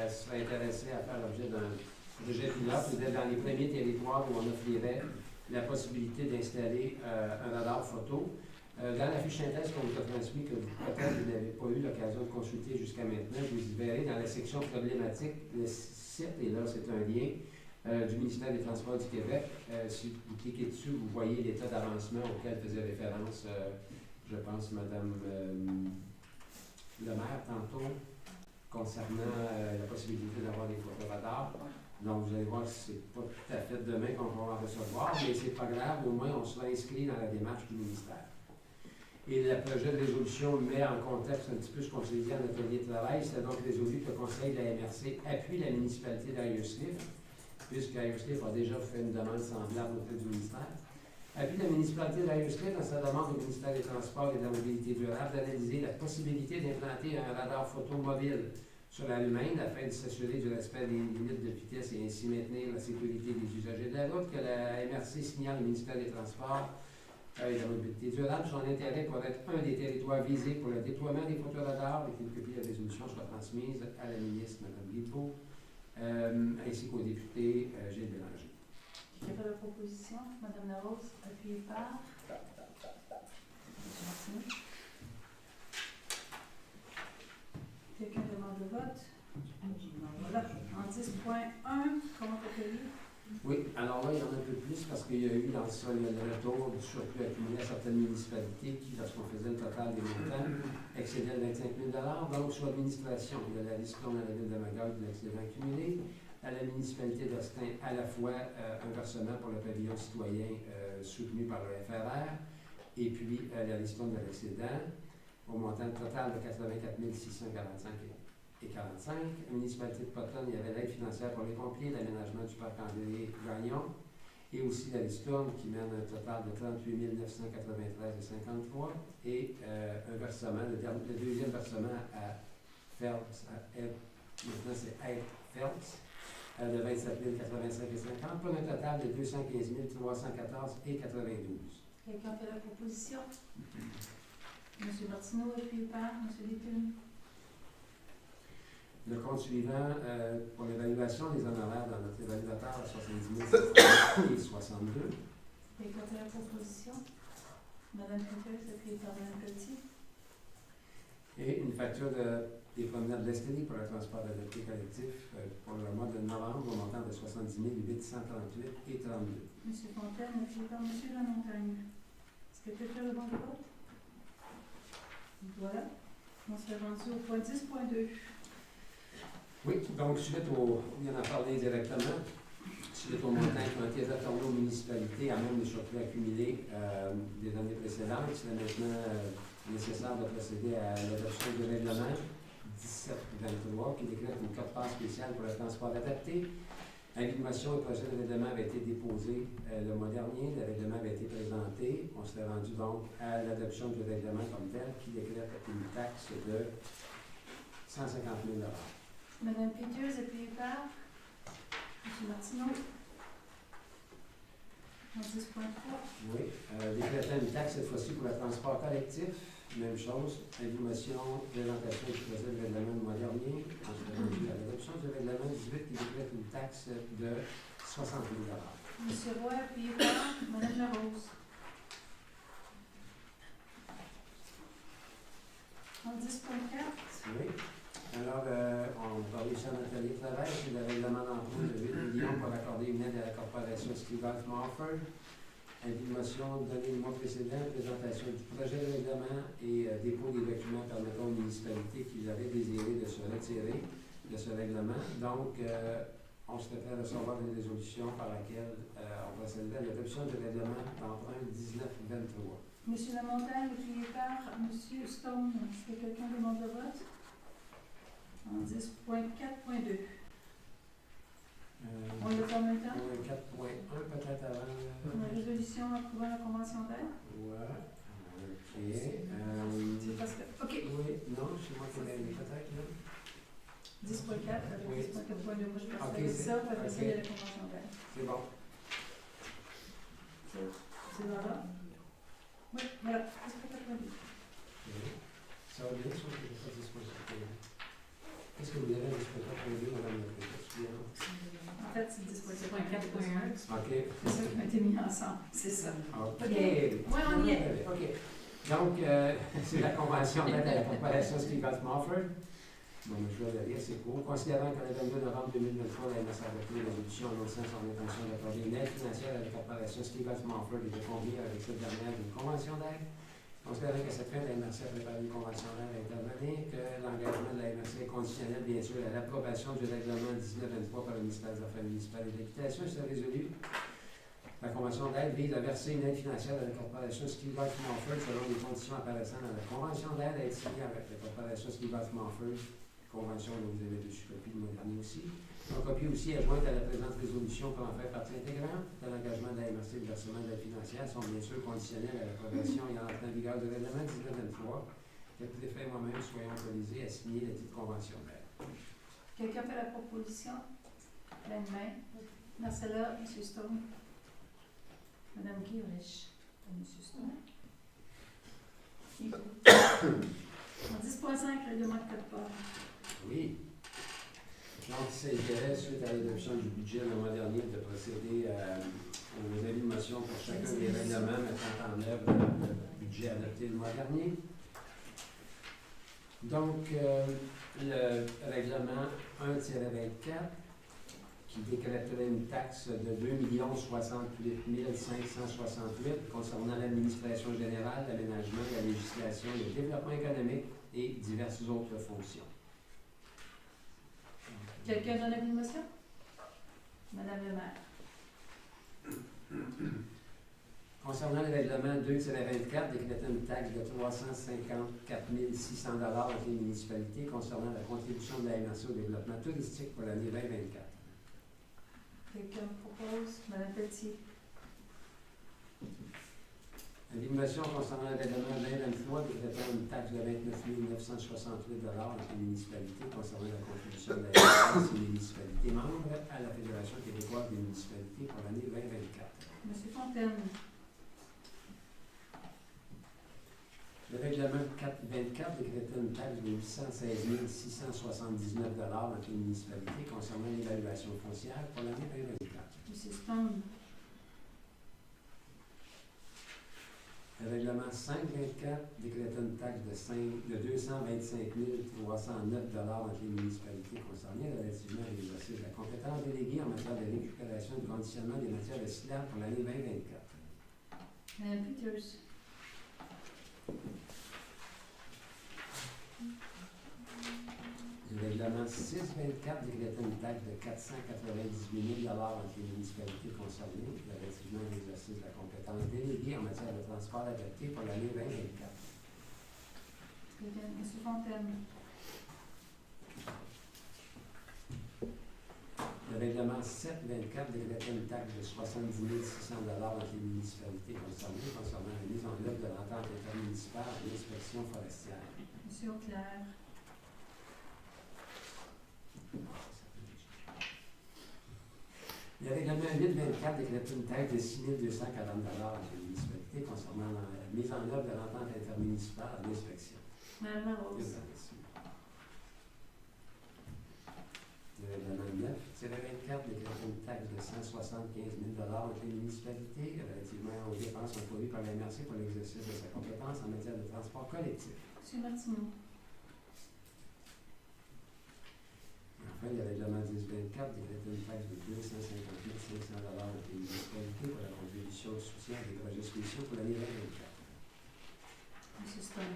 serait intéressée à faire l'objet d'un projet pilote, peut-être dans les premiers territoires où on offrirait la possibilité d'installer un radar photo. Dans la fiche synthèse qu'on vous a transmise, que peut-être vous n'avez pas eu l'occasion de consulter jusqu'à maintenant, vous y verrez dans la section problématique, le site, et là c'est un lien du ministère des Transports du Québec. Si vous cliquez dessus, vous voyez l'état d'avancement auquel faisait référence, je pense, Mme le maire tantôt, concernant la possibilité d'avoir des photos radars. Donc, vous allez voir que c'est pas tout à fait demain qu'on va en recevoir, mais c'est pas grave, au moins on sera inscrit dans la démarche du ministère. Et le projet de résolution met en contexte un petit peu ce qu'on s'est dit en atelier de travail. C'est donc résolu que le Conseil de la MRC appuie la municipalité d'Ayerscliff, puisque Ayerscliff a déjà fait une demande semblable auprès du ministère. Appuie la municipalité d'Ayerscliff dans sa demande au ministère des Transports et de la Mobilité durable d'analyser la possibilité d'implanter un radar photo mobile sur la rue Maine afin de s'assurer du respect des limites de vitesse et ainsi maintenir la sécurité des usagers de la route, que la MRC signale au ministère des Transports et de la Mobilité durable son intérêt pour être un des territoires visés pour le déploiement des photoradars et qu'une copie de la résolution soit transmise à la ministre, Mme Guilbeault, ainsi qu'au député Gilles Bélanger. Qui a fait la proposition? Mme Larose, appuyée par. Merci. Quelqu'un demande le vote? Voilà. En 10.1, comment on Oui, alors là, il y en a un peu plus parce qu'il y a eu dans ça le retour du surplus accumulé à certaines municipalités qui, lorsqu'on faisait le total des montants, excédait 25 000 $. Donc, sur l'administration, il y a la liste à la ville de Magog de l'excédent accumulé, à la municipalité d'Austin, à la fois un versement pour le pavillon citoyen soutenu par le FRR, et puis la liste de l'excédent, au montant total de 84 645 et 45. La municipalité de Potton, il y avait l'aide financière pour les pompiers, l'aménagement du parc André Gagnon, et aussi la ristourne qui mène un total de 38 993 et 53, et un versement, le deuxième versement à Phelps, maintenant c'est Ed Phelps, de 27 085 et 50, pour un total de 215 314 et 92. Quelqu'un fait la proposition? M. Martineau, appuyé par M. Lépine. Le compte suivant, pour l'évaluation des honoraires dans notre évaluateur à 70 700 et 62. Quelqu'un fait la proposition? Mme Peters, appuyée par Mme Petit. Et une facture des promenades de l'Estrie pour le transport adapté collectif pour le mois de novembre au montant de 70 838 et 32. M. Fontaine, appuyé par M. Lamontagne. Est-ce que quelqu'un demande le vote? Voilà. On s'est rendu au point 10.2. Oui, donc suite au, on en a parlé directement, suite aux montants qui ont été retournés aux municipalités à même les surplus accumulés des années précédentes, c'est maintenant nécessaire de procéder à l'adoption du règlement 1723 qui décrète une quote-part spéciale pour le transport adapté. L'invitation et le projet de règlement avait été déposé le mois dernier, le règlement avait été présenté. On s'est rendu donc à l'adoption du règlement comme tel qui décrète une taxe de 150 000 $. Mme Peters, appuyée par M. Martineau. En 10.3. Oui, décrétant une taxe cette fois-ci pour le transport collectif. Même chose, information, présentation du projet de règlement le mois dernier. On s'est rendu à l'adoption du règlement 18 qui décrète une taxe de 60 000 $. M. Roy, appuyé par Mme Larose. En 10.4. Oui. Alors, on parlait ici en atelier de travail, c'est le règlement d'emprunt de 8 millions pour accorder une aide à la corporation Steve-Golf Morford. Information donnée le mois précédent, présentation du projet de règlement et dépôt des documents permettant aux municipalités qui avaient désiré de se retirer de ce règlement. Donc, on serait prêt à recevoir une résolution par laquelle on procéderait à l'adoption du règlement d'emprunt 1923. M. Lamontagne, appuyé par M. Stone. Est-ce que quelqu'un demande le vote? En 10.4.2. On le fait en même temps? 4.1 peut-être avant. Une résolution approuvant la convention d'aide? Ouais. OK. C'est parce que. OK. Oui, non, c'est moi qui l'ai peut-être là. 10.4 avec Oui. 10.4.2. Moi, je pense OK, que c'est ça, parce que OK. c'est la convention d'aide. C'est bon. C'est dans là? Oui, voilà. 10.4.2. Ça va bien, ça, que je fasse 10.4. Qu'est-ce que vous avez à 10.4.2, madame la présidente? fait, c'est 10.7.4.1. OK. C'est ça qui a été mis ensemble, c'est ça. OK. Ouais, on y est. OK. Donc, c'est la convention d'aide à la corporation Stevens-Mofford. Bon, je vais le lire, c'est court. Considérant que le 22 novembre 2023, la MRC a adopté une résolution annonçant son intention d'accorder une aide financière à la corporation Stevens-Mofford et de convenir avec cette dernière d'une convention d'aide. Considérant qu'à cette fin, la MRC a préparé une convention d'aide à intervenir, que l'engagement de la MRC est conditionnel, bien sûr, à l'approbation du règlement 1923 par le ministère des Affaires municipales et de l'Équitation, c'est résolu. La convention d'aide vise à verser une aide financière à la corporation Stevens-Mofford selon les conditions apparaissant dans la convention d'aide à être signée avec la corporation Stevens-Mofford, convention dont vous avez reçu copie le mois dernier aussi. Une copie aussi est jointe à la présente résolution pour en faire partie intégrante de l'engagement de la MRC de versement d'aide financière sont bien sûr conditionnels à l'approbation et en entrée en vigueur du règlement 1923. Que tout effet moi-même soyons autorisés à signer la petite convention d'aide. Quelqu'un fait la proposition? Plein de main. Marcella, M. Stone. Mme Guy-Rich. M. Stone. En 10.5, règlement de code-part. Oui. Donc, il s'agirait, suite à l'adoption du budget le mois dernier, de procéder aux évaluations pour chacun des règlements mettant en œuvre le budget adopté le mois dernier. Donc, le règlement 1-24 qui décréterait une taxe de 2 068 568 concernant l'administration générale, l'aménagement, la législation, le développement économique et diverses autres fonctions. Quelqu'un donne une motion? Madame le maire. Concernant le règlement 2-24, décrétant une taxe de 354 600 entre les municipalités concernant la contribution de la MRC au développement touristique pour l'année 2024. Quelqu'un propose? Madame Pelletier. L'information concernant le règlement 2023 décrétant une taxe de 29 968 entre les municipalités concernant la contribution de la MRC et les municipalités membres à la Fédération québécoise des municipalités pour l'année 2024. Monsieur Fontaine. Le règlement 424 décrétant une taxe de 816 679 entre les municipalités concernant l'évaluation foncière pour l'année 2024. Monsieur Stone. Le règlement 524 décrétant une taxe de 225 309 entre les municipalités concernées relativement à l'exercice de la compétence déléguée en matière de récupération et de conditionnement des matières recyclables pour l'année 2024. Madame Peters. Le règlement 624 décrétant une taxe de 498 000 entre les municipalités concernées relativement à l'exercice de la compétence déléguée en matière de transport adapté pour l'année 2024. Monsieur Fontaine. Le règlement 724 décrétant une taxe de 70 600 entre les municipalités concernées concernant la mise en œuvre de l'entente intermunicipale et l'inspection forestière. Monsieur Auclair. Le règlement 824 décrétant une taxe de 6 240 entre les municipalités concernant la mise en œuvre de l'entente intermunicipale et l'inspection. Madame Larose. Le règlement 9, c'est le 24 décrétant une taxe de 175 000 entre les municipalités relativement aux dépenses encourrues par la MRC pour l'exercice de sa compétence en matière de transport collectif. Monsieur Martineau. Enfin, le règlement 1024 décrétant une taxe de 250 500 entre les municipalités pour la contribution au soutien des projets spéciaux pour l'année 2024. Monsieur Stone.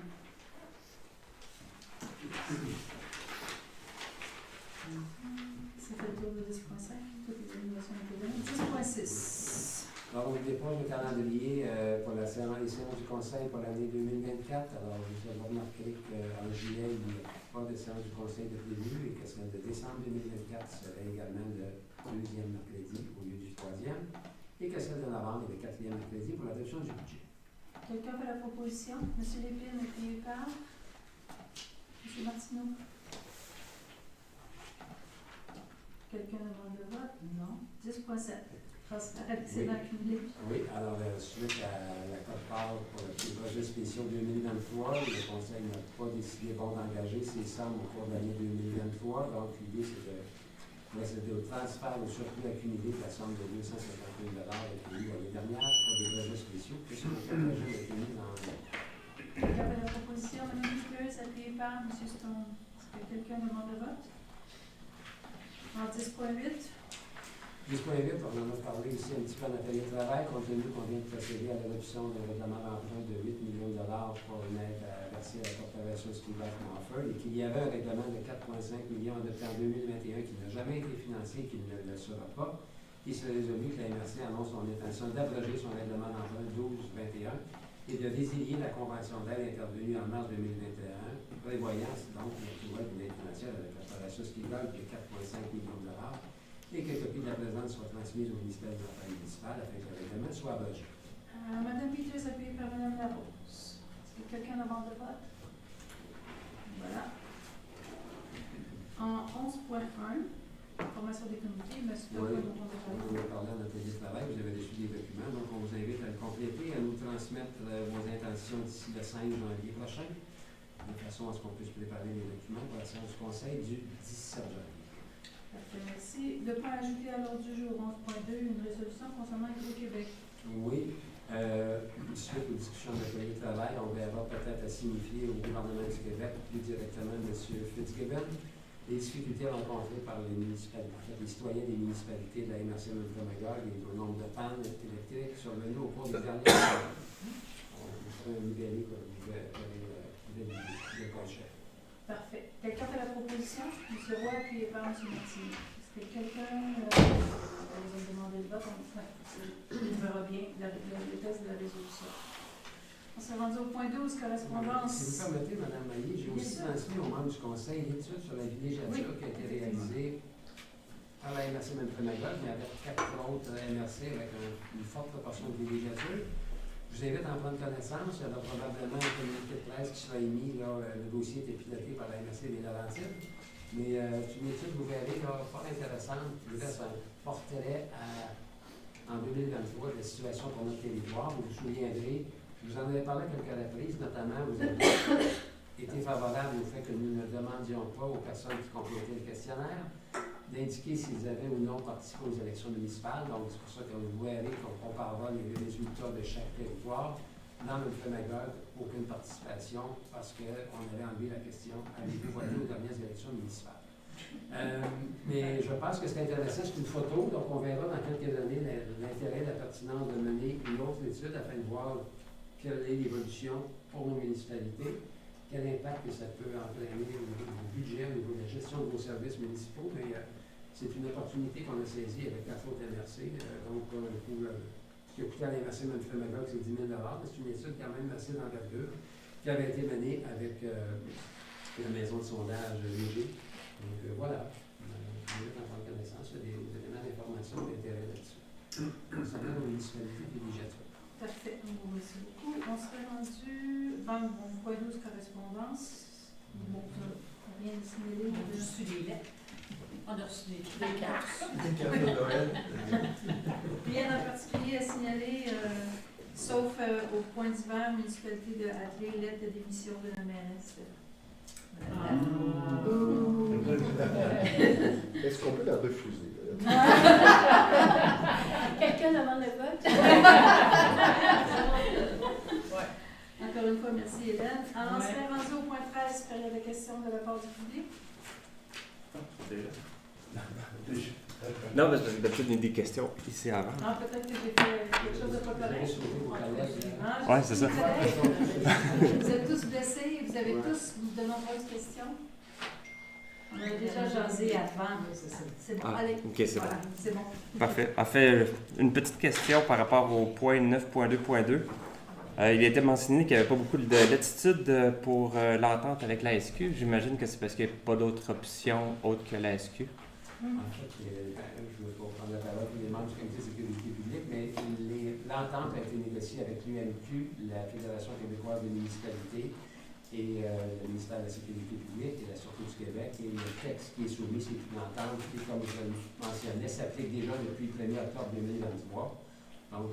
Ça fait le tour de 10.5. Toutes les animations ont été données. 10.6. Alors, on dépose le calendrier pour les séances du Conseil pour l'année 2024. Alors, vous avez remarqué qu'en juillet, il n'y a pas de séance du Conseil de prévu et que celle de décembre 2024 serait également le deuxième mercredi au lieu du troisième et que celle de novembre est le quatrième mercredi pour l'adoption du budget. Quelqu'un fait la proposition? Monsieur Lépine est payé par? Monsieur Martineau? Quelqu'un demande le vote? Non. 10.7. Transfert excédent accumulé. Oui, alors suite à la quote-part pour les projets spéciaux 2023, le Conseil n'a pas décidé d'engager ces sommes au cours de l'année 2023. Donc, l'idée, c'est de procéder au transfert au surplus accumulé de la somme de 250 000 obtenue l'année dernière pour des projets spéciaux. Qu'est-ce que le projet a été mis dans Il y avait la proposition de Mme Piqueuse, appuyée par M. Stone. Est-ce que quelqu'un demande le vote? En 10.8. 10.8, on en a parlé ici un petit peu en atelier de travail, compte tenu qu'on vient de procéder à l'adoption d'un règlement d'emprunt de 8 millions de dollars pour une aide à verser à la Corporation Ski-Bike Montford, et qu'il y avait un règlement de 4,5 millions adopté en 2021 qui n'a jamais été financé et qui ne le sera pas. Il s'est résolu que la MRC annonce son intention d'abroger son règlement d'emprunt 12-21 et de résilier la convention d'aide intervenue en mars 2021, prévoyant donc une aide financière à la Corporation Ski-Bike de 4,5 millions de dollars, et que copie de la présente soit transmise au ministère des Affaires municipales afin que le règlement soit abrogé. Mme Piqueuse, appuyée par Mme Larose. Est-ce que quelqu'un demande le vote? Voilà. En 11.1, formation des comités, M. Oui, on a parlé en atelier de travail, vous avez reçu des documents, donc on vous invite à le compléter, à nous transmettre vos intentions d'ici le 5 janvier prochain, de façon à ce qu'on puisse préparer les documents pour la séance du Conseil du 17 janvier. Parfait, merci. Le point ajouté à l'ordre du jour, 11.2, une résolution concernant Hydro-Québec. Oui. Suite aux discussions de l'atelier de travail, on verra peut-être à signifier au gouvernement du Québec, plus directement M. Fitzgibbon, les difficultés rencontrées par les municipalités, les citoyens des municipalités de la MRC Montgomery et au nombre de pannes électriques survenues au cours des dernières années. On pourrait libérer le conseil. Parfait. Quelqu'un fait la proposition? M. Roy, appuyé par M. Martini. Est-ce que quelqu'un vous a demandé le vote? On verra bien le texte de la résolution. On s'est rendu au point 12, correspondance. Si vous permettez, Mme Maillé, j'ai aussi transmis aux membres du Conseil l'étude sur la villégiature qui a été réalisée par la MRC Montgomery, mais avec 4 autres MRC avec une forte proportion de villégiature. Je vous invite à en prendre connaissance. Il y aura probablement un communiqué de presse qui sera émis. Là, le dossier était piloté par la MRC des Laurentides. Mais c'est une étude, vous verrez, là, fort intéressante, qui dresse un portrait en 2023 de la situation pour notre territoire. Vous vous souviendrez, je vous en avais parlé à quelques reprises, notamment, vous avez été favorable au fait que nous ne demandions pas aux personnes qui complétaient le questionnaire d'indiquer s'ils avaient ou non participé aux élections municipales. Donc, c'est pour ça que vous verrez qu'on comparera les résultats de chaque territoire. Dans le Montgomery, aucune participation parce qu'on avait enlevé la question « Avez-vous voté aux dernières élections municipales? » Mais je pense que c'est intéressant, c'est une photo, donc on verra dans quelques années l'intérêt, la pertinence de mener une autre étude afin de voir quelle est l'évolution pour nos municipalités, quel impact que ça peut entraîner au niveau du budget, au niveau de la gestion de nos services municipaux. Mais c'est une opportunité qu'on a saisie avec la faute MRC. Donc, pour le coup, ce qui a coûté à la MRC Montgomery, c'est 10 000 $. C'est une étude quand même assez d'envergure qui avait été menée avec la maison de sondage Léger. Donc, voilà. Je vais en prendre connaissance. Il y a des éléments d'information d'intérêt là-dessus. Concernant nos municipalités villégiatures. Parfait. Merci beaucoup. On serait rendu dans le point 12, correspondance. Bon, rien de signalé. On a reçu des lettres. On a reçu des cartes. Des cartes de Noël. Rien en particulier à signaler, sauf au point d'hiver, municipalité de Hatley, lettre de démission de la mairesse. Est-ce qu'on peut la refuser? Quelqu'un demande le vote? Encore une fois, merci Hélène. Alors, on serait rendu au point 13, période de questions de la part du public. Non, parce que d'habitude, il y a des questions ici avant. Ah, peut-être que j'ai fait quelque chose de pas correct. Oui, c'est ça. Vous êtes tous blessés et vous avez tous de nombreuses questions. On a déjà jasé avant. C'est bon, allez. OK, c'est voilà, bon. C'est bon. Parfait. En fait, une petite question par rapport au point 9.2.2. Il a été mentionné qu'il n'y avait pas beaucoup de latitude pour l'entente avec la SQ. J'imagine que c'est parce qu'il n'y a pas d'autres options autres que la SQ. En fait, je ne veux pas prendre la parole pour les membres du comité de sécurité publique, mais l'entente a été négociée avec l'UMQ, la Fédération québécoise des municipalités, et le ministère de la Sécurité publique et la Sûreté du Québec. Et le texte qui est soumis, c'est une entente qui, comme je le mentionnais, s'applique déjà depuis le 1er octobre 2023. Donc,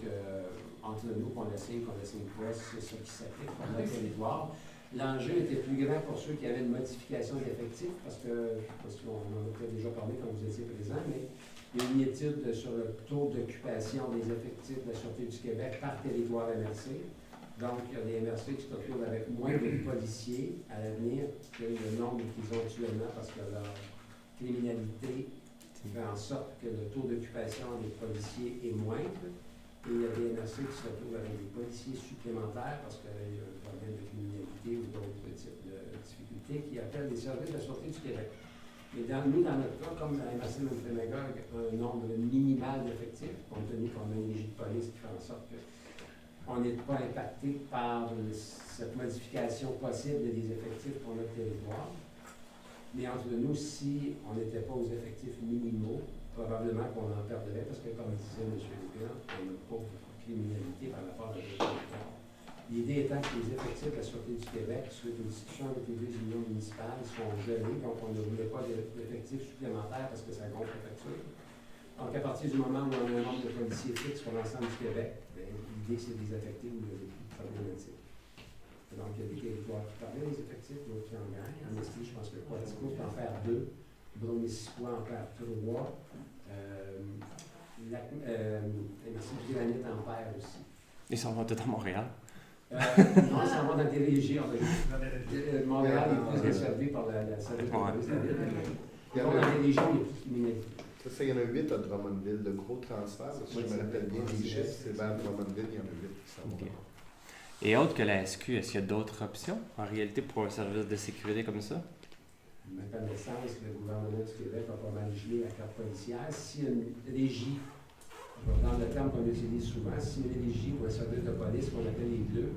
entre nous, qu'on le signe pas, c'est ça qui s'applique pour notre territoire. L'enjeu était plus grand pour ceux qui avaient une modification d'effectifs, parce que, je ne sais pas si on en a peut-être déjà parlé quand vous étiez présent, mais il y a une étude sur le taux d'occupation des effectifs de la Sûreté du Québec par territoire MRC. Donc, il y a des MRC qui se retrouvent avec moins de policiers à l'avenir que le nombre qu'ils ont actuellement, parce que leur criminalité fait en sorte que le taux d'occupation des policiers est moindre. Et il y a des MRC qui se retrouvent avec des policiers supplémentaires parce qu'il y a un problème de criminalité ou d'autres types de difficultés qui appellent des services de la Sûreté du Québec. Mais nous, dans notre cas, comme la MRC Magog a un nombre minimal d'effectifs, compte tenu qu'on a une régie de police qui fait en sorte qu'on n'est pas impacté par cette modification possible des effectifs pour notre territoire. Mais entre nous, si on n'était pas aux effectifs minimaux, probablement qu'on en perdrait parce que, comme disait M. Lépin, on n'a pas de criminalité par rapport à notre territoire. L'idée étant que les effectifs de la Sûreté du Québec, suite aux discussions avec les deux unions municipales, sont gelés, donc on ne voulait pas d'effectifs supplémentaires parce que ça gonfle la facture. Donc, à partir du moment où on a un nombre de policiers fixes pour l'ensemble du Québec, l'idée, c'est de les affecter où il y a des problématiques. Donc, il y a des territoires qui parlaient des effectifs, d'autres qui en gagnent. En Estrie, je pense que Quatico peut en faire 2, Bromissisquoi en faire 3. Merci, Granit en perd aussi. Ils s'en vont tout à Montréal. Non, ils s'en vont dans des régions. Montréal est plus desservi par la service de police de la ville. Ils vont dans des régions les plus criminalisées. Ça, il y en a 8 à Drummondville, de gros transferts. Si je me rappelle bien les chiffres, c'est vers Drummondville, il y en a 8 qui s'en vont. Et autre que la SQ, est-ce qu'il y a d'autres options en réalité pour un service de sécurité comme ça? Ma connaissance, le gouvernement du Québec a pas mal gelé la carte policière. Si une régie, dans le terme qu'on utilise souvent, si une régie ou un service de police, qu'on appelle les bleus,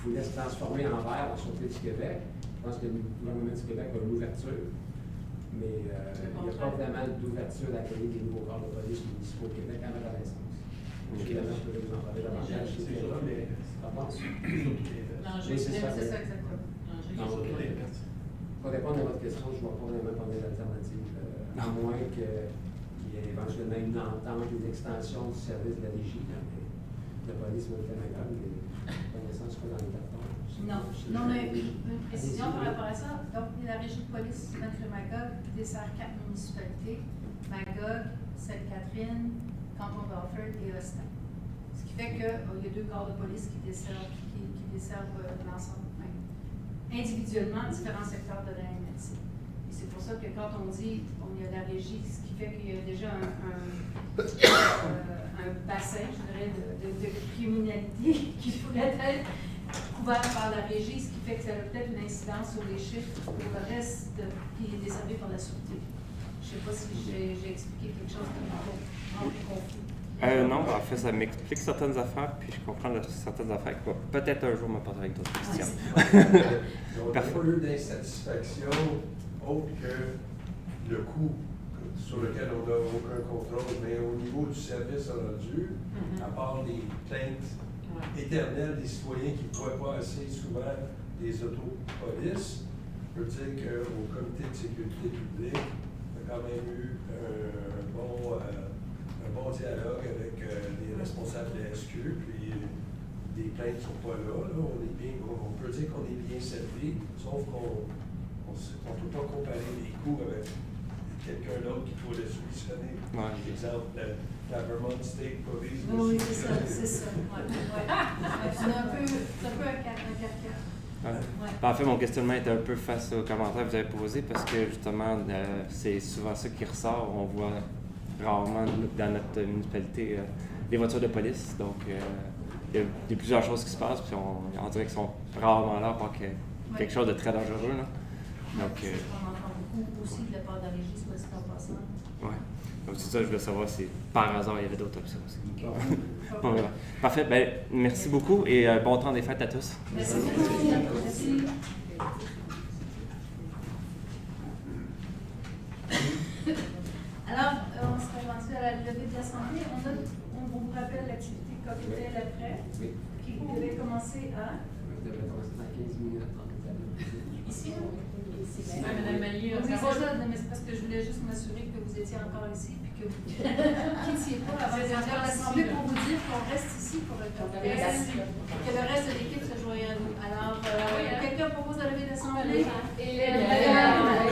voulait se transformer en vert en Sûreté du Québec, je pense que le gouvernement du Québec a l'ouverture, mais il n'y a pas vraiment d'ouverture d'accueillir des nouveaux corps de police municipaux au Québec à ma connaissance. Évidemment, je peux vous en parler davantage. C'est surtout les Oui, c'est ça. Pour répondre à votre question, je ne vois pas vraiment parler d'alternative, à moins qu'il y ait éventuellement une entente, une extension du service de la régie, mais la police me fait mal, mais connaissance pas dans le carton. Non, on a une précision par rapport à ça. Donc, la régie de police Magog dessert 4 municipalités, Magog, Sainte-Catherine, Canton d'Alford et Austin. Ce qui fait qu'il y a 2 corps de police qui desservent l'ensemble. Individuellement différents secteurs de la MRC. Et c'est pour ça que quand on dit on y a la régie, ce qui fait qu'il y a déjà un bassin, je dirais, de criminalité qui pourrait être couvert par la régie, ce qui fait que ça a peut-être une incidence sur les chiffres pour le reste qui est desservi par la sûreté. Je ne sais pas si j'ai expliqué quelque chose qui m'a confus. Non, en fait, ça m'explique certaines affaires, puis je comprends certaines affaires qui vont peut-être un jour me poser avec d'autres questions. On n'a pas eu d'insatisfaction autre que le coût sur lequel on n'a aucun contrôle, mais au niveau du service rendu, à part les plaintes éternelles des citoyens qui ne voient pas assez souvent des autopolices, je peux dire qu'au comité de sécurité publique, on a quand même eu un bon dialogue avec les responsables de la SQ, puis les plaintes ne sont pas là. On peut dire qu'on est bien servi, sauf qu'on ne peut pas comparer les coûts avec quelqu'un d'autre qui pourrait soumissionner. Par exemple, la Vermont State Police. Oui, c'est ça. C'est un peu un caractère. En fait, mon questionnement était un peu face aux commentaires que vous avez posés parce que justement, c'est souvent ça qui ressort. On voit rarement dans notre municipalité des voitures de police. Donc, il y a plusieurs choses qui se passent, puis on dirait qu'ils sont rarement là, par quelque chose de très dangereux. Là. Donc, on entend beaucoup aussi de la part de la régie, soit dit en passant. Oui. Donc, c'est ça, je voulais savoir si par hasard il y avait d'autres options aussi. Bon, voilà. Parfait. Ben, merci beaucoup et bon temps des fêtes à tous. Merci beaucoup. Merci. Alors, on serait rendu à la levée de l'Assemblée. On vous rappelle l'activité cocktail après, qui devait commencer à... Ça devrait commencer dans 15 minutes. Ici, Madame Mailly, oui, c'est ça, mais c'est parce que je voulais juste m'assurer que vous étiez encore ici et que vous ne quittiez pas avant de venir à l'Assemblée pour vous dire qu'on reste ici pour le cocktail et que le reste de l'équipe se joigne à nous. Alors, Quelqu'un propose de lever l'Assemblée? Et